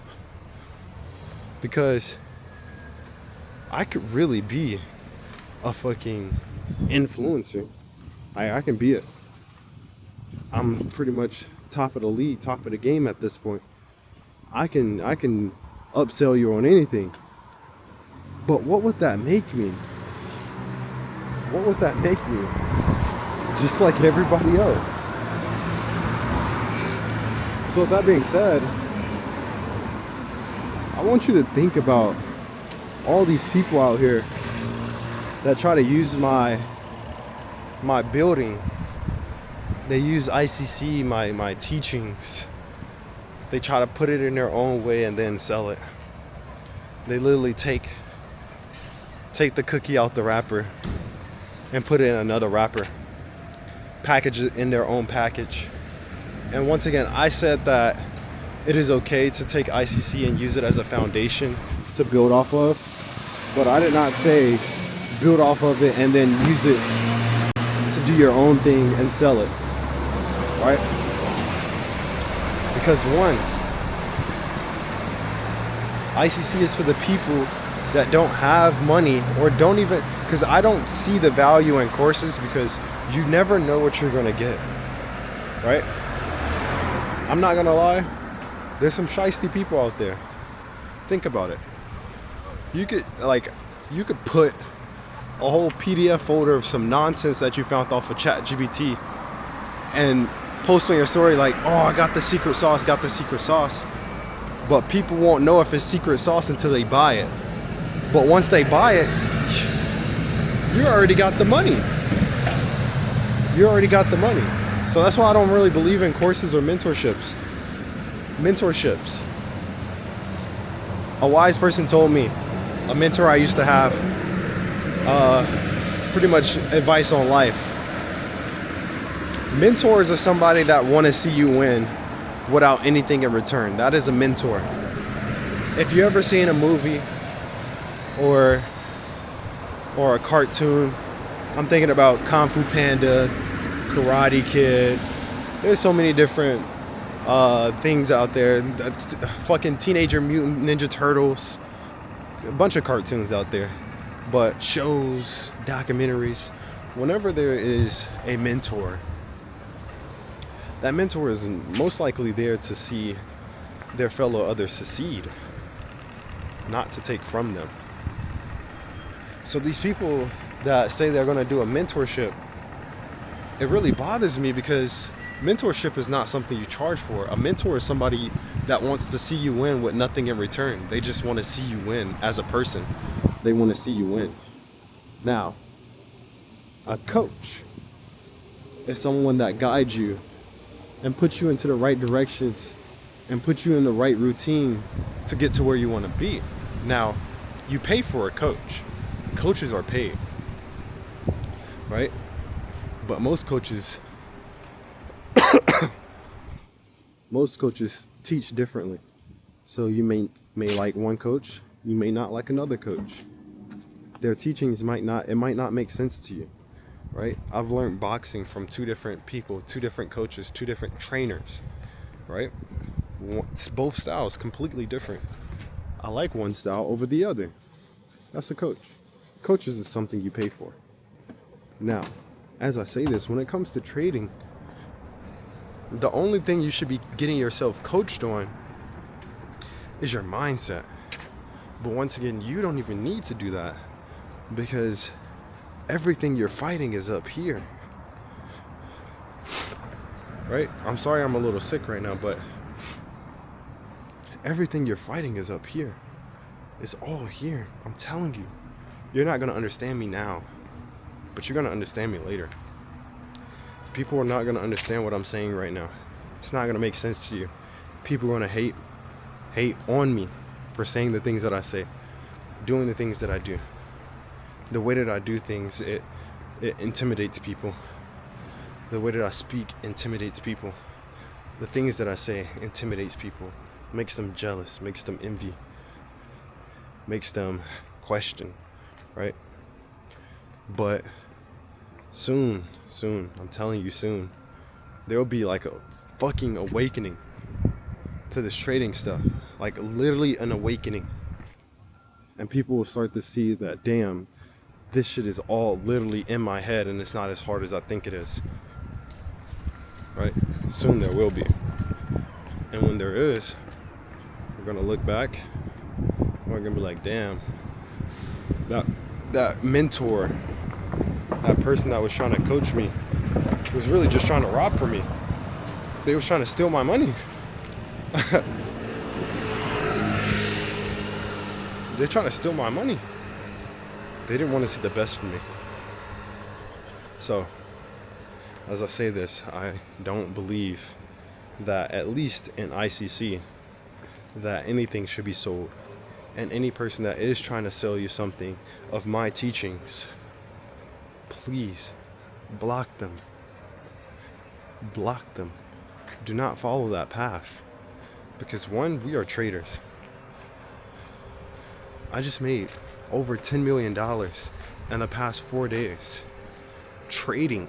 B: Because I could really be a fucking influencer. I can be it. I'm pretty much top of the league, top of the game at this point. I can upsell you on anything. But what would that make me? What would that make me? Just like everybody else. So with that being said, I want you to think about all these people out here that try to use my building. They use ICC, my teachings. They try to put it in their own way and then sell it. They literally take the cookie out the wrapper and put it in another wrapper, package it in their own package. And once again, I said that it is okay to take ICC and use it as a foundation to build off of, but I did not say build off of it and then use it to do your own thing and sell it, right? Because one, ICC is for the people that don't have money or don't even, because I don't see the value in courses because you never know what you're gonna get, right? I'm not gonna lie, there's some shiesty people out there. Think about it. You could put a whole PDF folder of some nonsense that you found off of ChatGPT and post on your story like, oh, I got the secret sauce, got the secret sauce. But people won't know if it's secret sauce until they buy it. But once they buy it, you already got the money. You already got the money. So that's why I don't really believe in courses or mentorships. A wise person told me, a mentor I used to have, pretty much advice on life. Mentors are somebody that want to see you win without anything in return. That is a mentor. If you ever seen a movie or a cartoon, I'm thinking about Kung Fu Panda, Karate Kid. There's so many different things out there. Fucking Teenager Mutant Ninja Turtles. A bunch of cartoons out there. But shows, documentaries, whenever there is a mentor, that mentor is most likely there to see their fellow others succeed, not to take from them. So these people that say they're going to do a mentorship, it really bothers me because mentorship is not something you charge for. A mentor is somebody that wants to see you win with nothing in return. They just want to see you win as a person. They want to see you win. Now, a coach is someone that guides you and puts you into the right directions and puts you in the right routine to get to where you want to be. Now, you pay for a coach. Coaches are paid, right? But most coaches teach differently. So you may like one coach, you may not like another coach. Their teachings might not make sense to you, right? I've learned boxing from two different people, two different coaches, two different trainers, right? Both styles completely different. I like one style over the other. That's a coach. Coaches is something you pay for. Now, as I say this, when it comes to trading, the only thing you should be getting yourself coached on is your mindset. But once again, you don't even need to do that because everything you're fighting is up here. Right? I'm sorry I'm a little sick right now, but everything you're fighting is up here. It's all here. I'm telling you. You're not going to understand me now, but you're going to understand me later. People are not going to understand what I'm saying right now. It's not going to make sense to you. People are going to hate on me for saying the things that I say, doing the things that I do. The way that I do things, it intimidates people. The way that I speak intimidates people. The things that I say intimidates people, makes them jealous, makes them envy, makes them question, right? But soon, I'm telling you soon, there will be like a fucking awakening to this trading stuff. Like literally an awakening. And people will start to see that, damn, this shit is all literally in my head and it's not as hard as I think it is. Right? Soon there will be. And when there is, we're gonna look back and we're gonna be like, damn, that mentor, that person that was trying to coach me was really just trying to rob from me. They was trying to steal my money. They're trying to steal my money. They didn't want to see the best for me. So, as I say this, I don't believe that, at least in ICC, that anything should be sold. And any person that is trying to sell you something of my teachings, please block them. Block them. Do not follow that path. Because one, we are traders. I just made over $10 million in the past 4 days trading.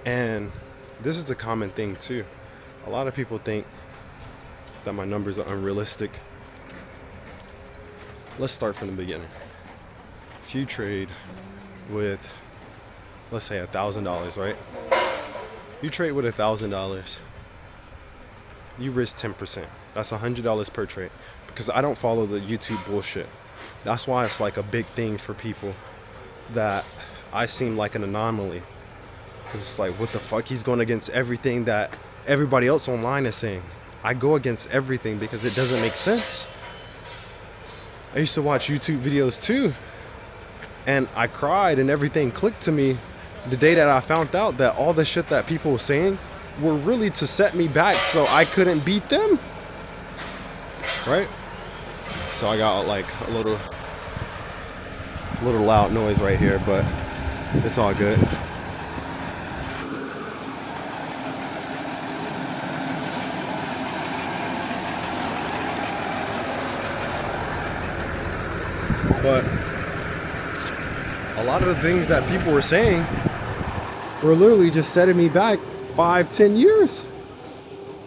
B: And this is a common thing too. A lot of people think that my numbers are unrealistic. Let's start from the beginning. If you trade with, let's say $1,000, right? You trade with $1,000, you risk 10%. That's $100 per trade. Because I don't follow the YouTube bullshit. That's why it's like a big thing for people that I seem like an anomaly. Because it's like, what the fuck? He's going against everything that everybody else online is saying. I go against everything because it doesn't make sense. I used to watch YouTube videos too, and I cried and everything clicked to me the day that I found out that all the shit that people were saying were really to set me back so I couldn't beat them. Right? So I got like a little loud noise right here, but it's all good. But a lot of the things that people were saying were literally just setting me back 5-10 years.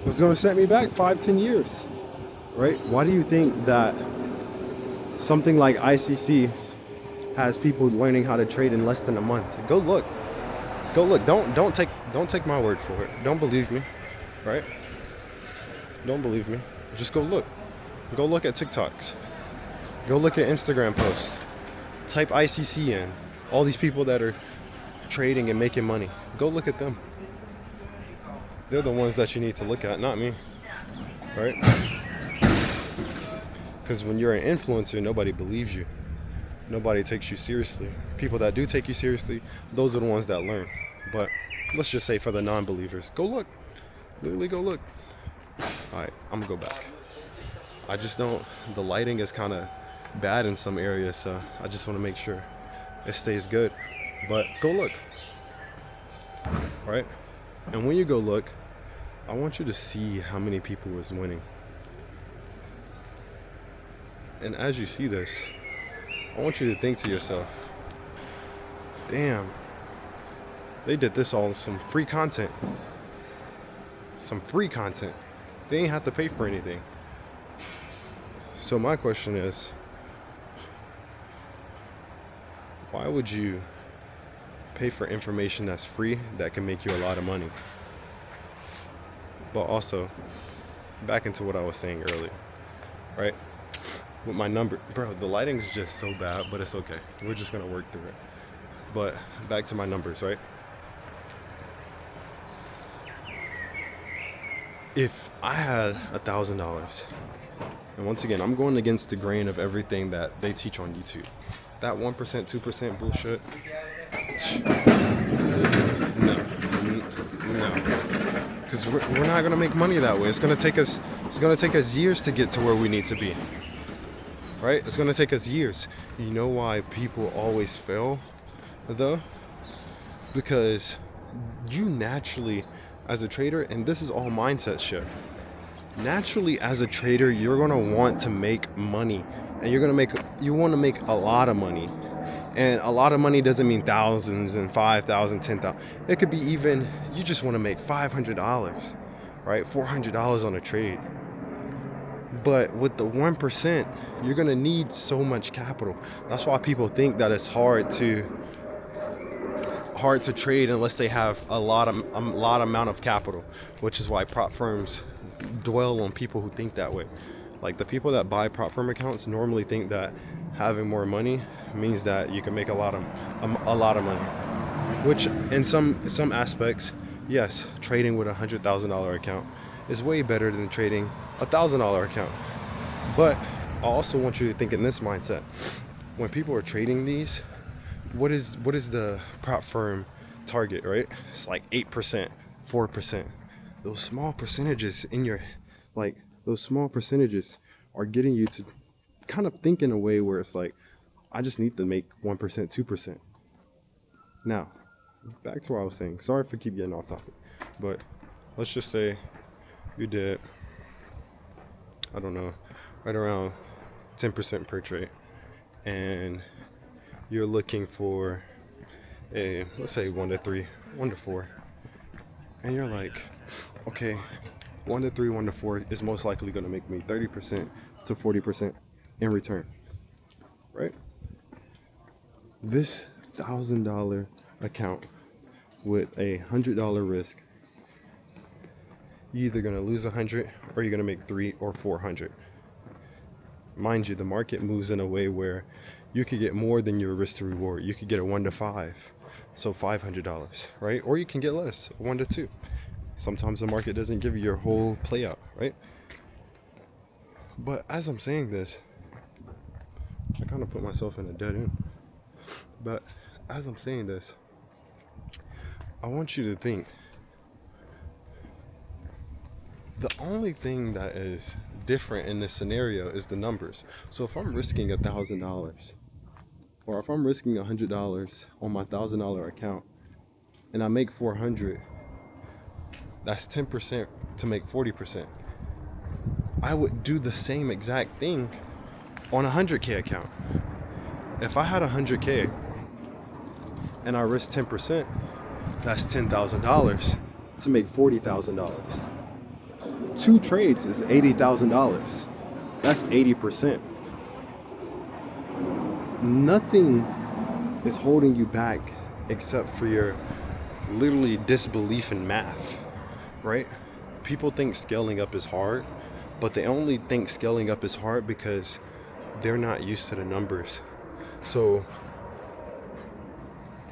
B: It was going to set me back 5-10 years, right? Why do you think that something like ICC has people learning how to trade in less than a month? Go look. Don't take my word for it. Don't believe me, right? Don't believe me. Just go look. Go look at TikToks. Go look at Instagram posts. Type ICC in. All these people that are trading and making money. Go look at them. They're the ones that you need to look at, not me. Right? Because when you're an influencer, nobody believes you. Nobody takes you seriously. People that do take you seriously, those are the ones that learn. But let's just say for the non-believers, go look. Literally go look. Alright, I'm gonna go back. I just don't, the lighting is kind of bad in some areas, so I just want to make sure it stays good. But go look. Right? And when you go look, I want you to see how many people was winning. And as you see this, I want you to think to yourself, damn, they did this all some free content. Some free content. They ain't have to pay for anything. So my question is, why would you pay for information that's free that can make you a lot of money? But also, back into what I was saying earlier, right? With my number, bro, the lighting's just so bad, but it's okay. We're just gonna work through it. But back to my numbers, right? If I had $1,000, and once again, I'm going against the grain of everything that they teach on YouTube. That 1%, 2% bullshit. No. Because we're not gonna make money that way. It's gonna take us years to get to where we need to be. Right? It's gonna take us years. You know why people always fail though? Because you naturally, as a trader, and this is all mindset shit. Naturally, as a trader, you're gonna want to make money, and you want to make a lot of money. And a lot of money doesn't mean thousands and 5,000, 10,000. It could be even, you just want to make $500, right? $400 on a trade. But with the 1%, you're gonna need so much capital. That's why people think that it's hard to trade unless they have a lot amount of capital, which is why prop firms dwell on people who think that way. Like the people that buy prop firm accounts normally think that having more money means that you can make a lot of money, which in some aspects, yes, trading with $100,000 account is way better than trading $1,000 account. But I also want you to think in this mindset: when people are trading these, what is the prop firm target, right? It's like 8%, 4%. Those small percentages those small percentages are getting you to kind of think in a way where it's like, I just need to make 1%, 2%. Now, back to what I was saying. Sorry for keep getting off topic, but let's just say you did, I don't know, right around 10% per trade, and you're looking for a, let's say 1 to 3, 1 to 4, and you're like, okay, 1 to 3, 1 to 4 is most likely going to make me 30% to 40% in return, right? This $1,000 account with a $100 risk, you're either going to lose 100 or you're going to make 300 or 400. Mind you, the market moves in a way where you could get more than your risk to reward. You could get a 1 to 5, So $500, right? Or you can get less, 1 to 2. Sometimes the market doesn't give you your whole play out, right? But as I'm saying this, I kind of put myself in a dead end. But as I'm saying this, I want you to think the only thing that is different in this scenario is the numbers. So if I'm risking $1,000, or if I'm risking $100 on my $1,000 account and I make 400, that's 10% to make 40%. I would do the same exact thing on a 100K account. If I had 100K and I risk 10%, that's $10,000 to make $40,000. 2 trades is $80,000. That's 80%. Nothing is holding you back except for your literally disbelief in math, right? People think scaling up is hard, but they only think scaling up is hard because they're not used to the numbers. So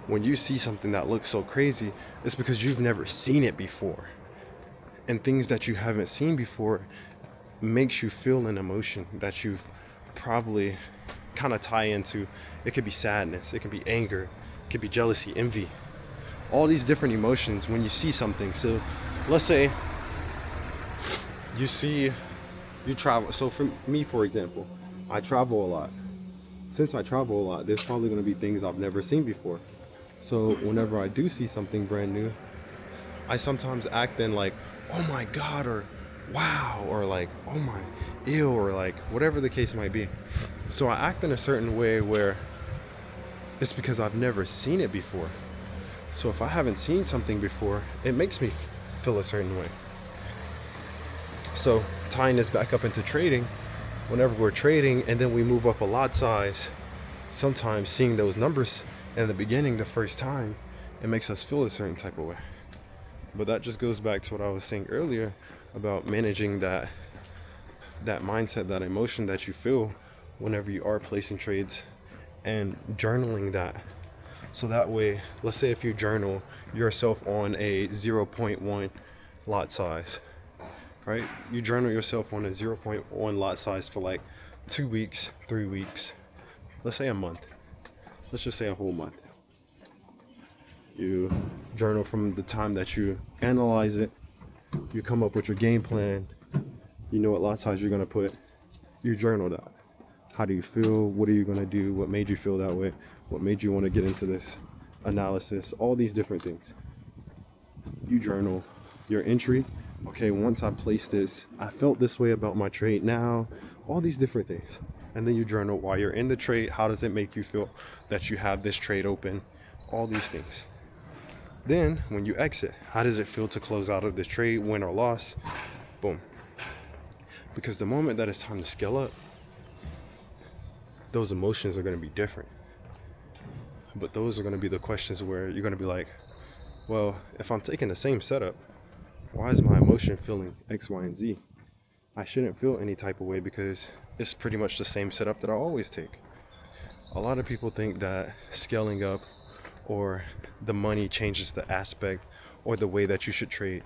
B: when you see something that looks so crazy, it's because you've never seen it before. And things that you haven't seen before makes you feel an emotion that you've probably kind of tie into. It could be sadness, it can be anger, it could be jealousy, envy, all these different emotions when you see something. So let's say you travel. So for me, for example, I travel a lot. Since I travel a lot, there's probably going to be things I've never seen before. So whenever I do see something brand new, I sometimes act in like, oh my God, or wow, or like, oh my, ew, or like whatever the case might be. So I act in a certain way where it's because I've never seen it before. So if I haven't seen something before, it makes me feel a certain way. So tying this back up into trading, whenever we're trading and then we move up a lot size, sometimes seeing those numbers in the beginning the first time, it makes us feel a certain type of way. But that just goes back to what I was saying earlier about managing that mindset, that emotion that you feel whenever you are placing trades, and journaling that. So that way, let's say if you journal yourself on a 0.1 lot size, right? You journal yourself on a 0.1 lot size for like 2 weeks, 3 weeks, let's say a month. Let's just say a whole month. You journal from the time that you analyze it, you come up with your game plan, you know what lot size you're gonna put, you journal that. How do you feel? What are you gonna do? What made you feel that way? What made you want to get into this analysis? All these different things. You journal your entry. Okay, once I placed this, I felt this way about my trade now. All these different things. And then you journal while you're in the trade. How does it make you feel that you have this trade open? All these things. Then when you exit, how does it feel to close out of this trade, win or loss? Boom. Because the moment that it's time to scale up, those emotions are going to be different. But those are going to be the questions where you're going to be like, well, if I'm taking the same setup, why is my emotion feeling X, Y, and Z? I shouldn't feel any type of way because it's pretty much the same setup that I always take. A lot of people think that scaling up or the money changes the aspect or the way that you should trade.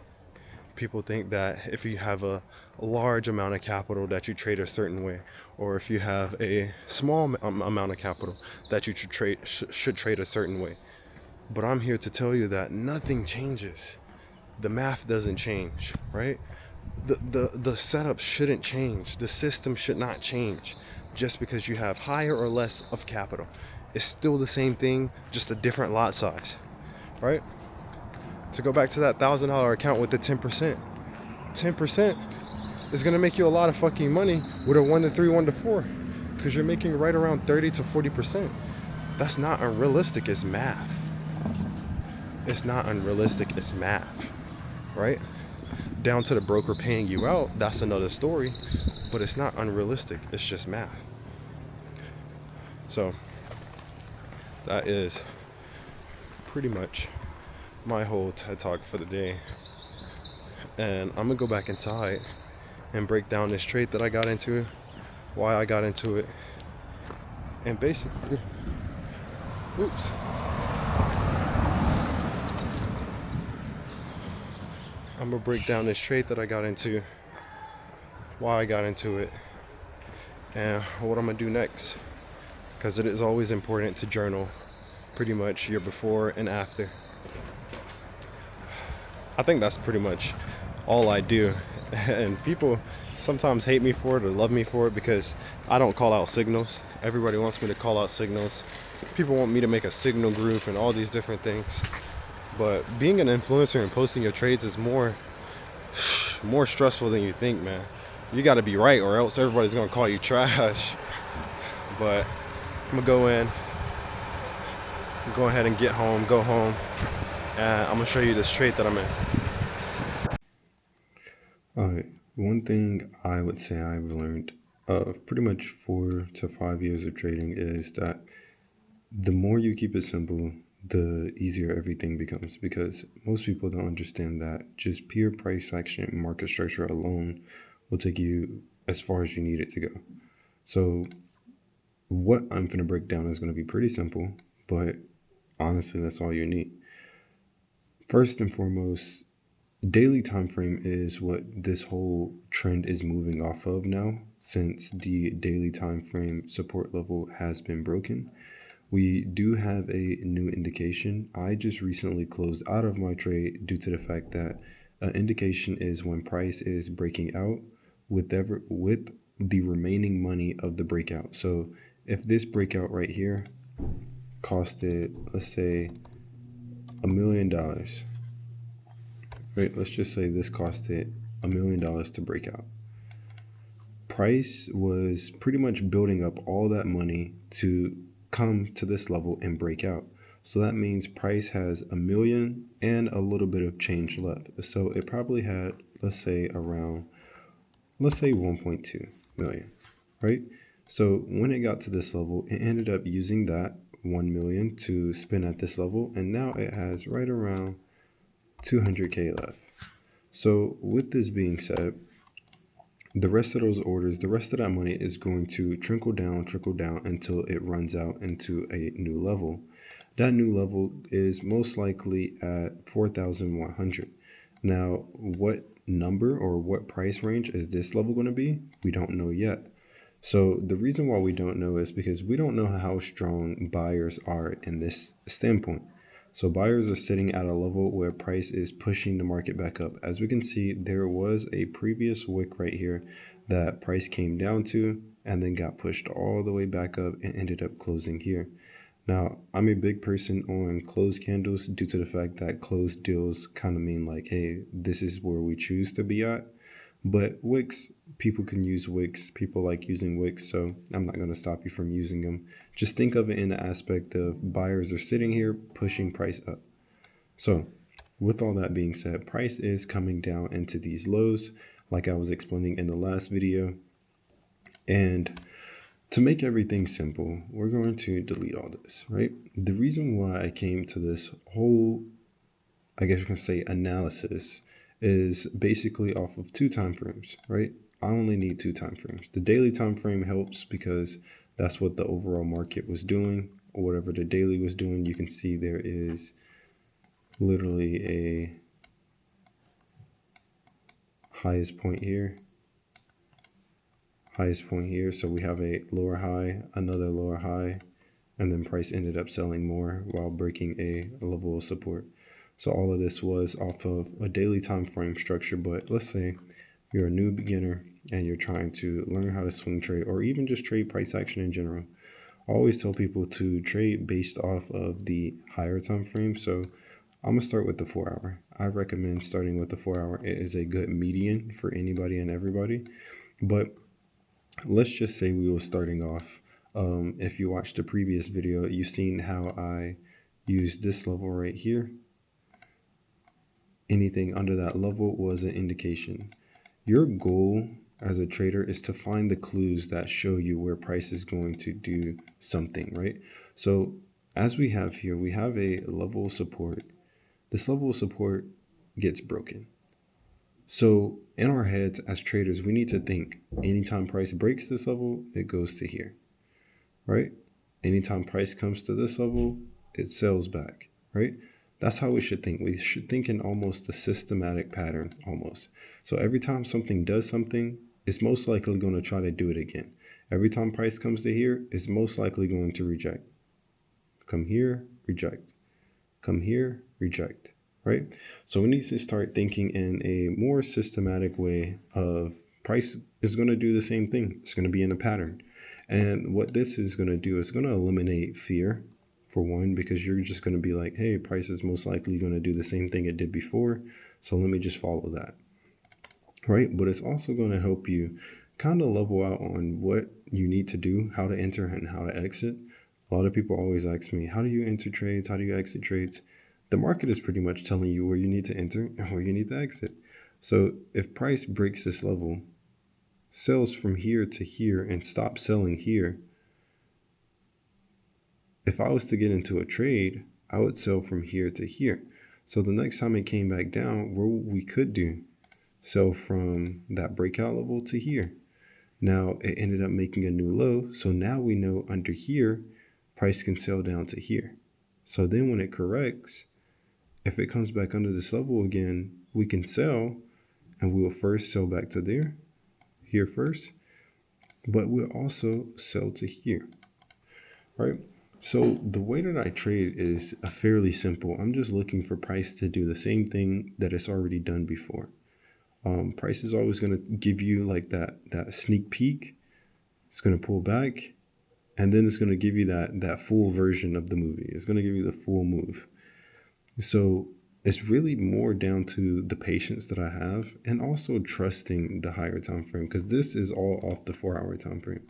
B: People think that if you have a large amount of capital that you trade a certain way, or if you have a small amount of capital that you should trade a certain way. But I'm here to tell you that nothing changes. The math doesn't change, right? The setup shouldn't change. The system should not change just because you have higher or less of capital. It's still the same thing, just a different lot size, right? To go back to that $1,000 account with the 10%. 10% is gonna make you a lot of fucking money with a 1 to 3, 1 to 4, because you're making right around 30 to 40%. That's not unrealistic, it's math. It's not unrealistic, it's math, right? Down to the broker paying you out, that's another story, but it's not unrealistic, it's just math. So that is pretty much my whole TED Talk for the day. And I'm gonna go back inside and break down this trade that I got into, why I got into it, and basically, oops. I'm gonna break down this trade that I got into, why I got into it, and what I'm gonna do next. Because it is always important to journal pretty much your before and after. I think that's pretty much all I do. And people sometimes hate me for it or love me for it because I don't call out signals. Everybody wants me to call out signals. People want me to make a signal group and all these different things. But being an influencer and posting your trades is more stressful than you think, man. You got to be right or else everybody's going to call you trash. But I'm going to go in, go ahead and go home, and I'm going to show you this trade that I'm in. Alright, one thing I would say I've learned of pretty much 4 to 5 years of trading is that the more you keep it simple, the easier everything becomes, because most people don't understand that just pure price action and market structure alone will take you as far as you need it to go. So what I'm going to break down is going to be pretty simple, but honestly, that's all you need. First and foremost, daily time frame is what this whole trend is moving off of now, since the daily time frame support level has been broken. We do have a new indication. I just recently closed out of my trade due to the fact that an indication is when price is breaking out with the remaining money of the breakout. So if this breakout right here costed, let's say, $1 million, right? Let's just say this costed $1 million to break out. Price was pretty much building up all that money to come to this level and break out. So that means price has $1 million and a little bit of change left. So it probably had, let's say 1.2 million, right? So when it got to this level, it ended up using that 1 million to spin at this level, and now it has right around 200K left. So with this being said, the rest of those orders, the rest of that money is going to trickle down until it runs out into a new level. That new level is most likely at 4,100. Now, what number or what price range is this level going to be? We don't know yet. So the reason why we don't know is because we don't know how strong buyers are in this standpoint. So buyers are sitting at a level where price is pushing the market back up. As we can see, there was a previous wick right here that price came down to and then got pushed all the way back up and ended up closing here. Now, I'm a big person on closed candles due to the fact that closed deals kind of mean like, hey, this is where we choose to be at. But wicks, people can use wicks. People like using wicks, so I'm not going to stop you from using them. Just think of it in the aspect of buyers are sitting here pushing price up. So with all that being said, price is coming down into these lows, like I was explaining in the last video. And to make everything simple, we're going to delete all this, right? The reason why I came to this whole, I guess you can say, analysis is basically off of 2 time frames, right? I only need 2 time frames. The daily time frame helps because that's what the overall market was doing, or whatever the daily was doing. You can see there is literally a highest point here. So we have a lower high, another lower high, and then price ended up selling more while breaking a level of support. So all of this was off of a daily time frame structure. But let's say you're a new beginner and you're trying to learn how to swing trade or even just trade price action in general. I always tell people to trade based off of the higher time frame. So I'm gonna start with the 4 hour. I recommend starting with the 4 hour. It is a good median for anybody and everybody. But let's just say we were starting off. If you watched the previous video, you've seen how I used this level right here. Anything under that level was an indication. Your goal as a trader is to find the clues that show you where price is going to do something, right? So as we have here, we have a level of support. This level of support gets broken. So in our heads as traders, we need to think anytime price breaks this level, it goes to here, right? Anytime price comes to this level, it sells back, right?
C: That's how we should think. We should think in almost a systematic pattern, almost. So every time something does something, it's most likely going to try to do it again. Every time price comes to here, it's most likely going to reject. Come here, reject. Come here, reject, right? So we need to start thinking in a more systematic way of price is going to do the same thing. It's going to be in a pattern. And what this is going to do is going to eliminate fear, for one, because you're just going to be like, hey, price is most likely going to do the same thing it did before. So let me just follow that, right? But it's also going to help you kind of level out on what you need to do, how to enter and how to exit. A lot of people always ask me, how do you enter trades? How do you exit trades? The market is pretty much telling you where you need to enter and where you need to exit. So if price breaks this level, sells from here to here, and stops selling here, if I was to get into a trade, I would sell from here to here. So the next time it came back down, what we could do, sell from that breakout level to here. Now it ended up making a new low. So now we know under here, price can sell down to here. So then when it corrects, if it comes back under this level again, we can sell, and we will first sell back to there, here first, but we'll also sell to here, right? So the way that I trade is fairly simple. I'm just looking for price to do the same thing that it's already done before. Price is always going to give you like that sneak peek. It's going to pull back, and then it's going to give you that full version of the movie. It's going to give you the full move. So it's really more down to the patience that I have, and also trusting the higher time frame, because this is all off the 4-hour time frame.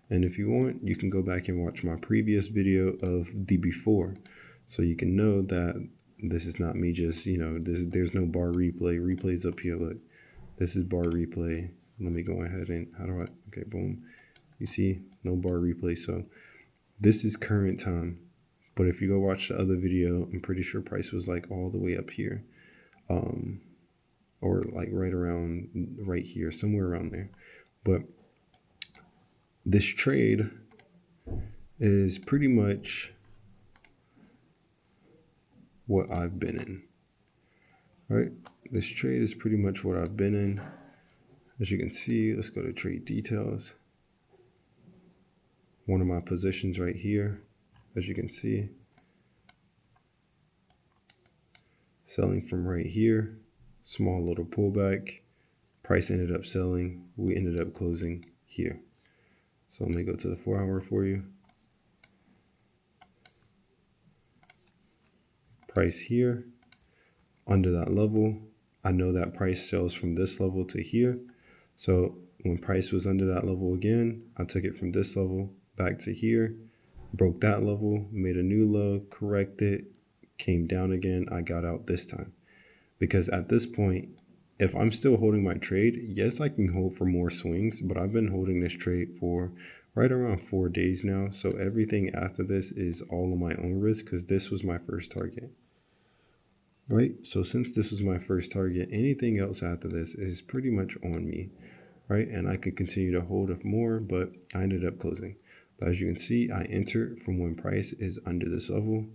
C: And if you want, you can go back and watch my previous video of the before, so you can know that this is not me just, there's no bar replay. Replay's up here. Look, this is bar replay. Let me go ahead and, okay, boom. You see, no bar replay. So this is current time. But if you go watch the other video, I'm pretty sure price was like all the way up here, or like right here, somewhere around there. But this trade is pretty much what I've been in, right? This trade is pretty much what I've been in. As you can see, let's go to trade details. One of my positions right here, as you can see, selling from right here, small little pullback, price ended up selling, we ended up closing here. So let me go to the 4-hour for you. Price here, under that level. I know that price sells from this level to here. So when price was under that level again, I took it from this level back to here, broke that level, made a new low, corrected, came down again. I got out this time, because at this point, if I'm still holding my trade, yes, I can hold for more swings, but I've been holding this trade for right around 4 days now. So everything after this is all on my own risk, because this was my first target. Right? So since this was my first target, anything else after this is pretty much on me, right? And I could continue to hold up more, but I ended up closing. But as you can see, I entered from when price is under this level,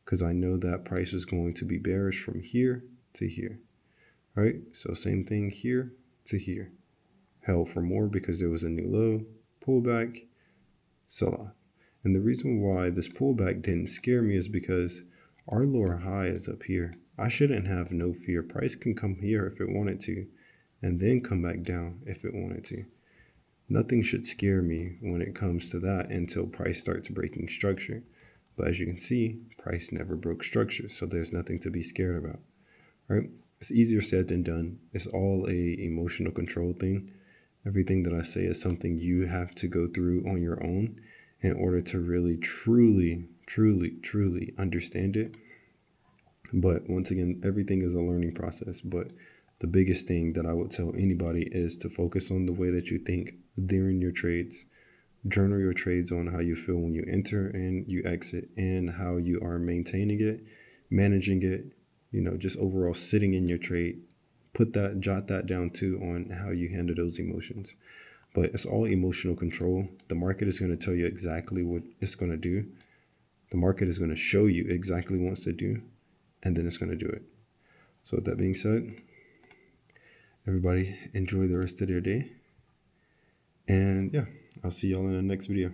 C: because I know that price is going to be bearish from here to here, right? So same thing here to here. Held for more because there was a new low, pullback, sell off. And the reason why this pullback didn't scare me is because our lower high is up here. I shouldn't have no fear. Price can come here if it wanted to, and then come back down if it wanted to. Nothing should scare me when it comes to that until price starts breaking structure. But as you can see, price never broke structure, so there's nothing to be scared about, right? It's easier said than done. It's all a emotional control thing. Everything that I say is something you have to go through on your own in order to really, truly understand it. But once again, everything is a learning process. But the biggest thing that I would tell anybody is to focus on the way that you think during your trades. Journal your trades on how you feel when you enter and you exit, and how you are maintaining it, managing it, just overall sitting in your trade. Jot that down too on how you handle those emotions. But it's all emotional control. The market is going to tell you exactly what it's going to do. The market is going to show you exactly what it wants to do. and then it's going to do it. So with that being said, everybody enjoy the rest of their day. And yeah, I'll see y'all in the next video.